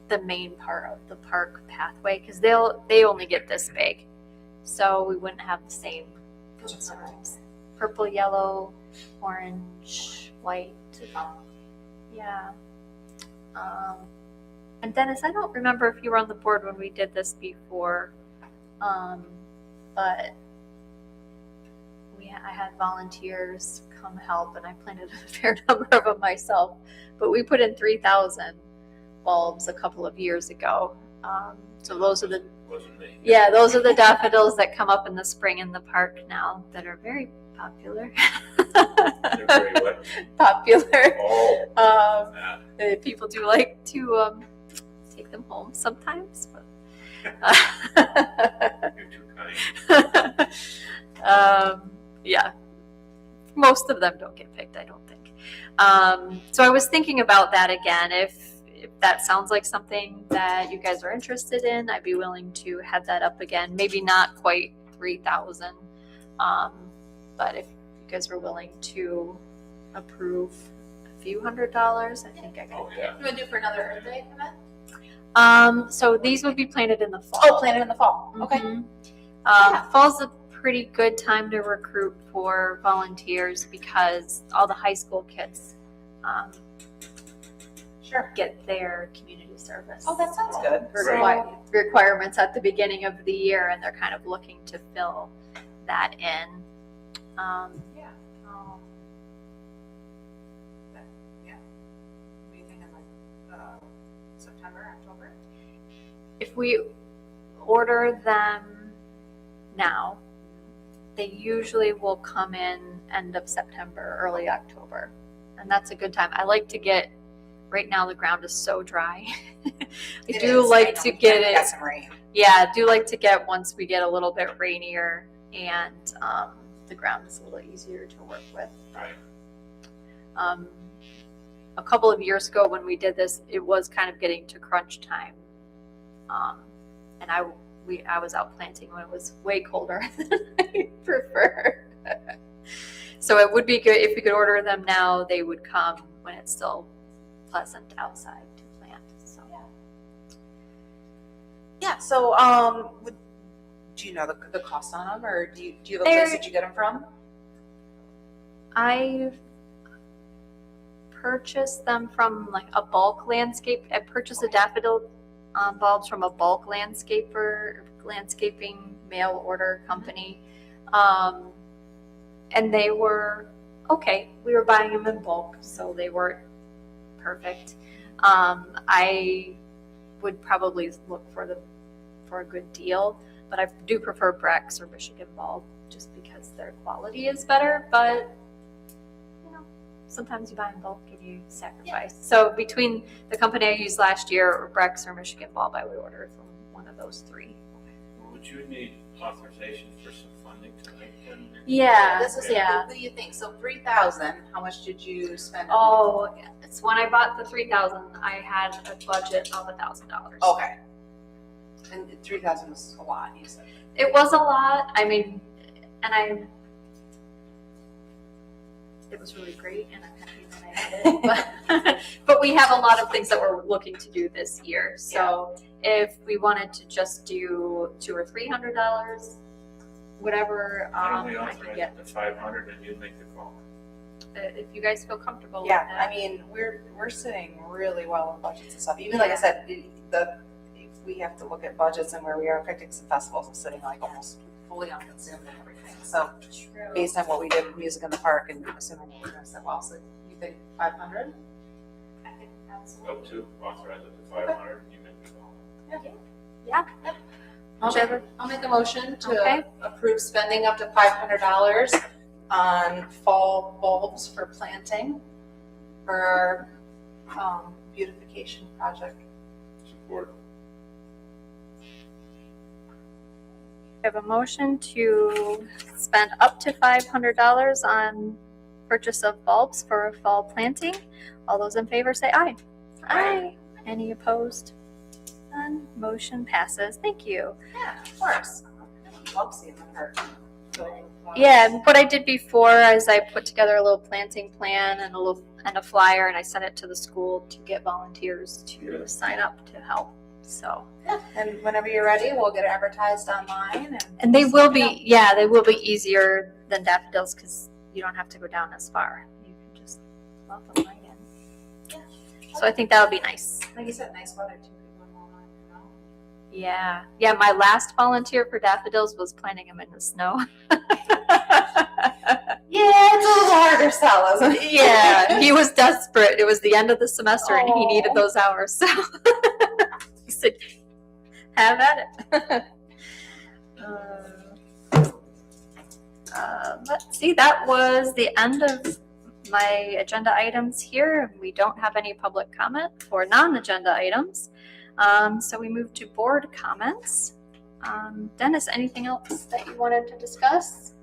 the main part of the park pathway, because they only get this big. So we wouldn't have the same concerns. Purple, yellow, orange, white. Yeah. And Dennis, I don't remember if you were on the board when we did this before, but I had volunteers come help, and I planted a fair number of them myself. But we put in 3,000 bulbs a couple of years ago. So those are Wasn't me. those are the daffodils that come up in the spring in the park now that are very popular. They're very what? Popular. Oh, yeah. People do like to take them home sometimes. But, You're too kind. yeah, most of them don't get picked, I don't think. So I was thinking about that again. If that sounds like something that you guys are interested in, I'd be willing to head that up again. Maybe not quite 3,000, but if you guys are willing to approve a few $100s, I think I could. Oh, yeah. You want to do for another Earth Day event? So these would be planted in the fall. Oh, planted in the fall. Okay. Mhm. Yeah. Fall's a pretty good time to recruit for volunteers because all the high school kids Sure. get their community service Oh, that sounds good. requirements at the beginning of the year, and they're kind of looking to fill that in. Yeah. Yeah. What do you think of like September, October? If we order them now, they usually will come in end of September, early October. And that's a good time. I like to get, right now the ground is so dry. I It do is. like I know to we get got it, some rain. yeah, I do like to get once we get a little bit rainier and the ground is a little easier to work with. Right. A couple of years ago when we did this, it was kind of getting to crunch time. And I was out planting when it was way colder than I prefer. So it would be good if we could order them now. They would come when it's still pleasant outside to plant. So Yeah. So, do you know the cost on them, or do you have a place They're- that you get them from? I purchased them from like a bulk landscape. I purchased the daffodil bulbs from a bulk landscaping mail order company. And they were okay. We were buying them in bulk, so they weren't perfect. I would probably look for a good deal, but I do prefer Brex or Michigan bulb just because their quality is better. But you know, sometimes you buy in bulk and you sacrifice. So between the company I used last year, or Brex or Michigan bulb, I would order from one of those three. Would you need authorization for some funding tonight? Ken? Yeah, This is, what do you think? So 3,000, how much did you spend? Oh, it's when I bought the 3,000, I had a budget of $1,000. Okay. And 3,000 was a lot, you said. It was a lot. I mean, it was really great, and I'm happy that I did it. But we have a lot of things that we're looking to do this year. So if we wanted to just do $200 or $300, whatever, Why don't we I could authorize get. the 500 and you make the call? If you guys feel comfortable Yeah, with that. I mean, we're sitting really well in budgets and stuff. Even like I said, we have to look at budgets and where we are. Picnics and festivals is sitting like almost fully unconsumed and everything. So True. based on what we did with music in the park and assuming we're going to say, well, so you think 500? I think Up to authorize it to 500 and you make the call. Whichever. I'll make a motion to Okay. approve spending up to $500 on fall bulbs for planting for our beautification project. Support. I have a motion to spend up to $500 on purchase of bulbs for fall planting. All those in favor say aye. Aye. Any opposed? None. Motion passes. Thank you. Yeah, of course. Love seeing them hurt. Yeah, what I did before is I put together a little planting plan and a flyer, and I sent it to the school to get volunteers to sign up to help. So. Yeah, and whenever you're ready, we'll get it advertised online. And they will be, yeah, they will be easier than daffodils because you don't have to go down as far. You can just plop them right in. So I think that would be nice. Like you said, nice weather too. People won't want to know. Yeah. Yeah, my last volunteer for daffodils was planting them in the snow. Yeah, it's a little hard to sell, isn't it? Yeah, he was desperate. It was the end of the semester and he needed those hours. So he said, have at it. Let's see, that was the end of my agenda items here. We don't have any public comment for non-agenda items. So we move to board comments. Dennis, anything else that you wanted to discuss?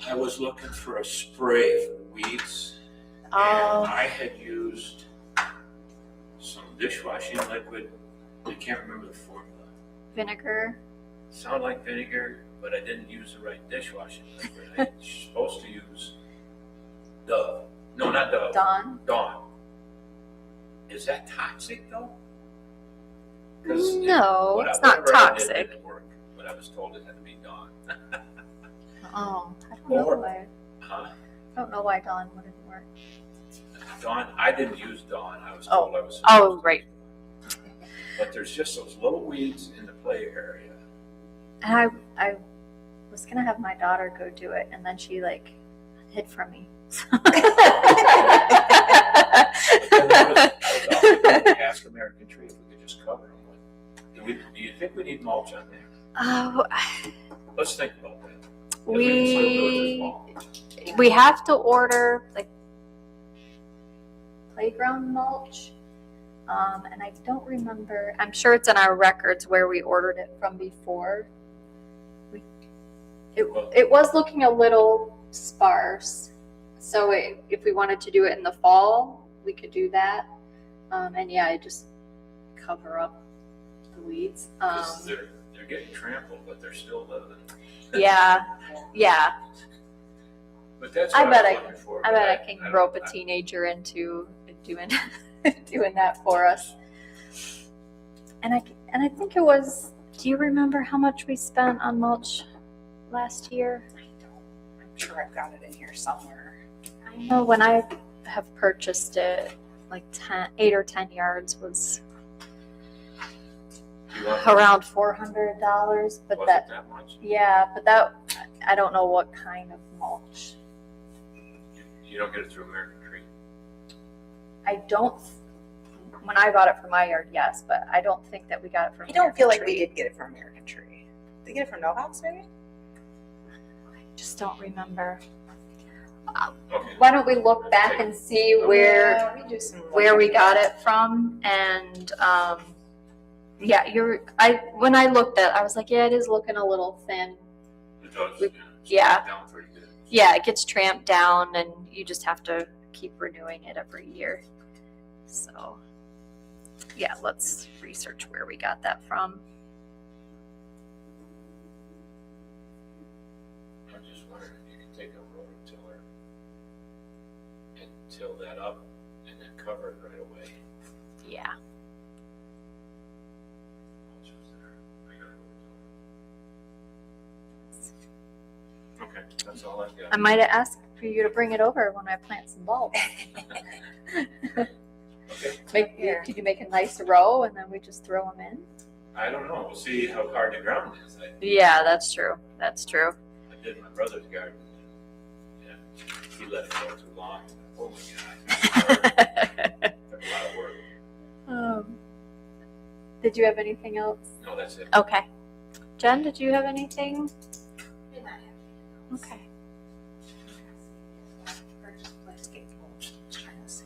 I was looking for a spray for the weeds. Oh. And I had used some dishwashing liquid. I can't remember the formula. Vinegar. Sound like vinegar, but I didn't use the right dishwashing liquid. I was supposed to use Dove. No, not Dove. Dawn. Dawn. Is that toxic though? 'Cause No, it's not whatever I did toxic. didn't work, but I was told it had to be Dawn. Oh, I don't know Or- why. Huh? I don't know why Dawn wouldn't work. Dawn, I didn't use Dawn. I was Oh. told I was. Oh, right. But there's just those little weeds in the play area. And I was gonna have my daughter go do it, and then she like hid from me. And I was out to ask American Tree if we could just cover them with. Do you think we need mulch on there? Oh, Let's think about that. 'Cause we can still do it this fall. we have to order like playground mulch, and I don't remember. I'm sure it's in our records where we ordered it from before. It was looking a little sparse, so if we wanted to do it in the fall, we could do that. And yeah, I just cover up the weeds. 'Cause they're getting trampled, but they're still living. Yeah. But that's I what bet I I was looking for. I but bet I can don't- rope a teenager into doing doing that for us. And I think it was. Do you remember how much we spent on mulch last year? I'm sure I've got it in here somewhere. I know when I have purchased it, like 8 or 10 yards was You want, around $400, but was it that, that much? yeah, but that, I don't know what kind of mulch. You don't get it through American Tree. I don't, when I bought it for my yard, yes, but I don't think that we got it from. I don't feel like American we did get it from American Tree. Did they get it from No House, maybe? Tree. Just don't remember. Okay. Why don't we look back and see where Yeah, we do some. we got it from? And yeah, when I looked at it, I was like, yeah, it is looking a little thin. It does, We- yeah. yeah. It's down pretty good. Yeah, it gets tramped down, and you just have to keep renewing it every year. So yeah, let's research where we got that from. I'm just wondering if you can take a rototiller and till that up and then cover it right away. Yeah. How much was there? I got a rototiller. Okay, that's all I've got. I might have asked for you to bring it over when I plant some bulbs. Okay, Could you make a nice row and then we just throw them in? I don't know, we'll see how hard the ground is. Yeah, that's true. That's true. I did my brother's garden. Yeah, he let it go too long. Oh my God. Took a lot of work. Did you have anything else? No, that's it. Okay. Jen, did you have anything? Okay. Trying to see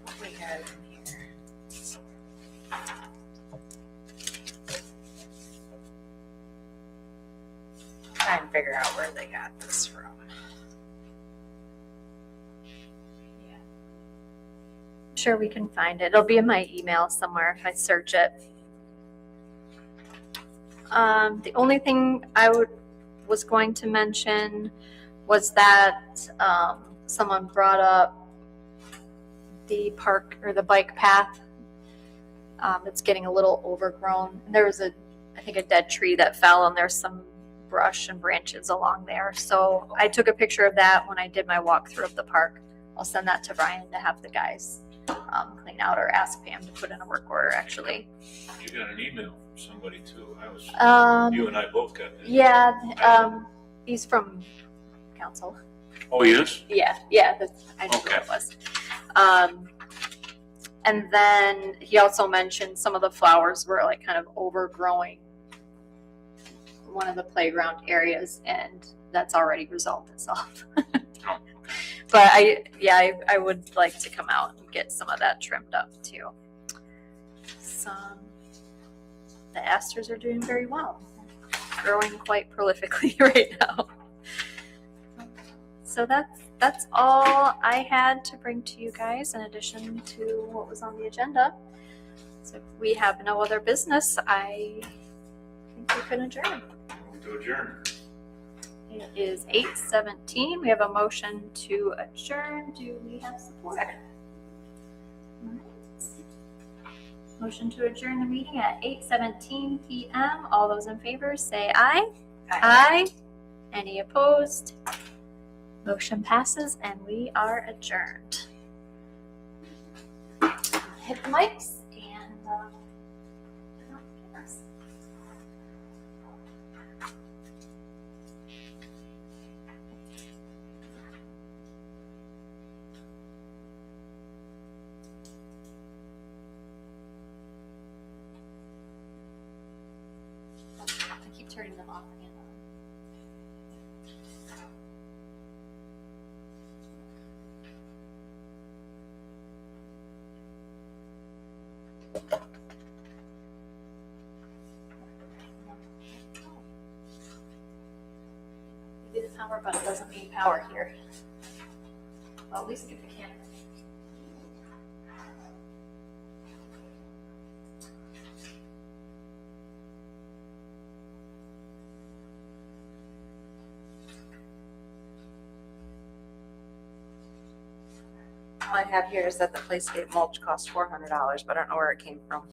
what we got in here. Try and figure out where they got this from. Sure, we can find it. It'll be in my email somewhere if I search it. The only thing was going to mention was that someone brought up the park or the bike path. It's getting a little overgrown. There was I think a dead tree that fell, and there's some brush and branches along there. So I took a picture of that when I did my walkthrough of the park. I'll send that to Brian to have the guys clean out, or ask Pam to put in a work order, actually. You got an email from somebody too. You and I both got that. Yeah, he's from council. Oh, yes? Yeah, I knew Okay. who it was. And then he also mentioned some of the flowers were like kind of overgrowing one of the playground areas, and that's already resolved itself. Oh, But I would like to come out and get some of that trimmed up too. The asters are doing very well, growing quite prolifically right now. So that's all I had to bring to you guys in addition to what was on the agenda. So if we have no other business, I think we can adjourn. Move to adjourn. It is 8:17. We have a motion to adjourn. Do we have support? Second. All right. Motion to adjourn the meeting at 8:17 p.m. All those in favor say aye. Aye. Any opposed? Motion passes and we are adjourned. Hit the mics and I keep turning them off and on. Maybe the power button doesn't mean power here. Well, at least get the camera. All I have here is that the Playscape mulch cost $400, but I don't know where it came from.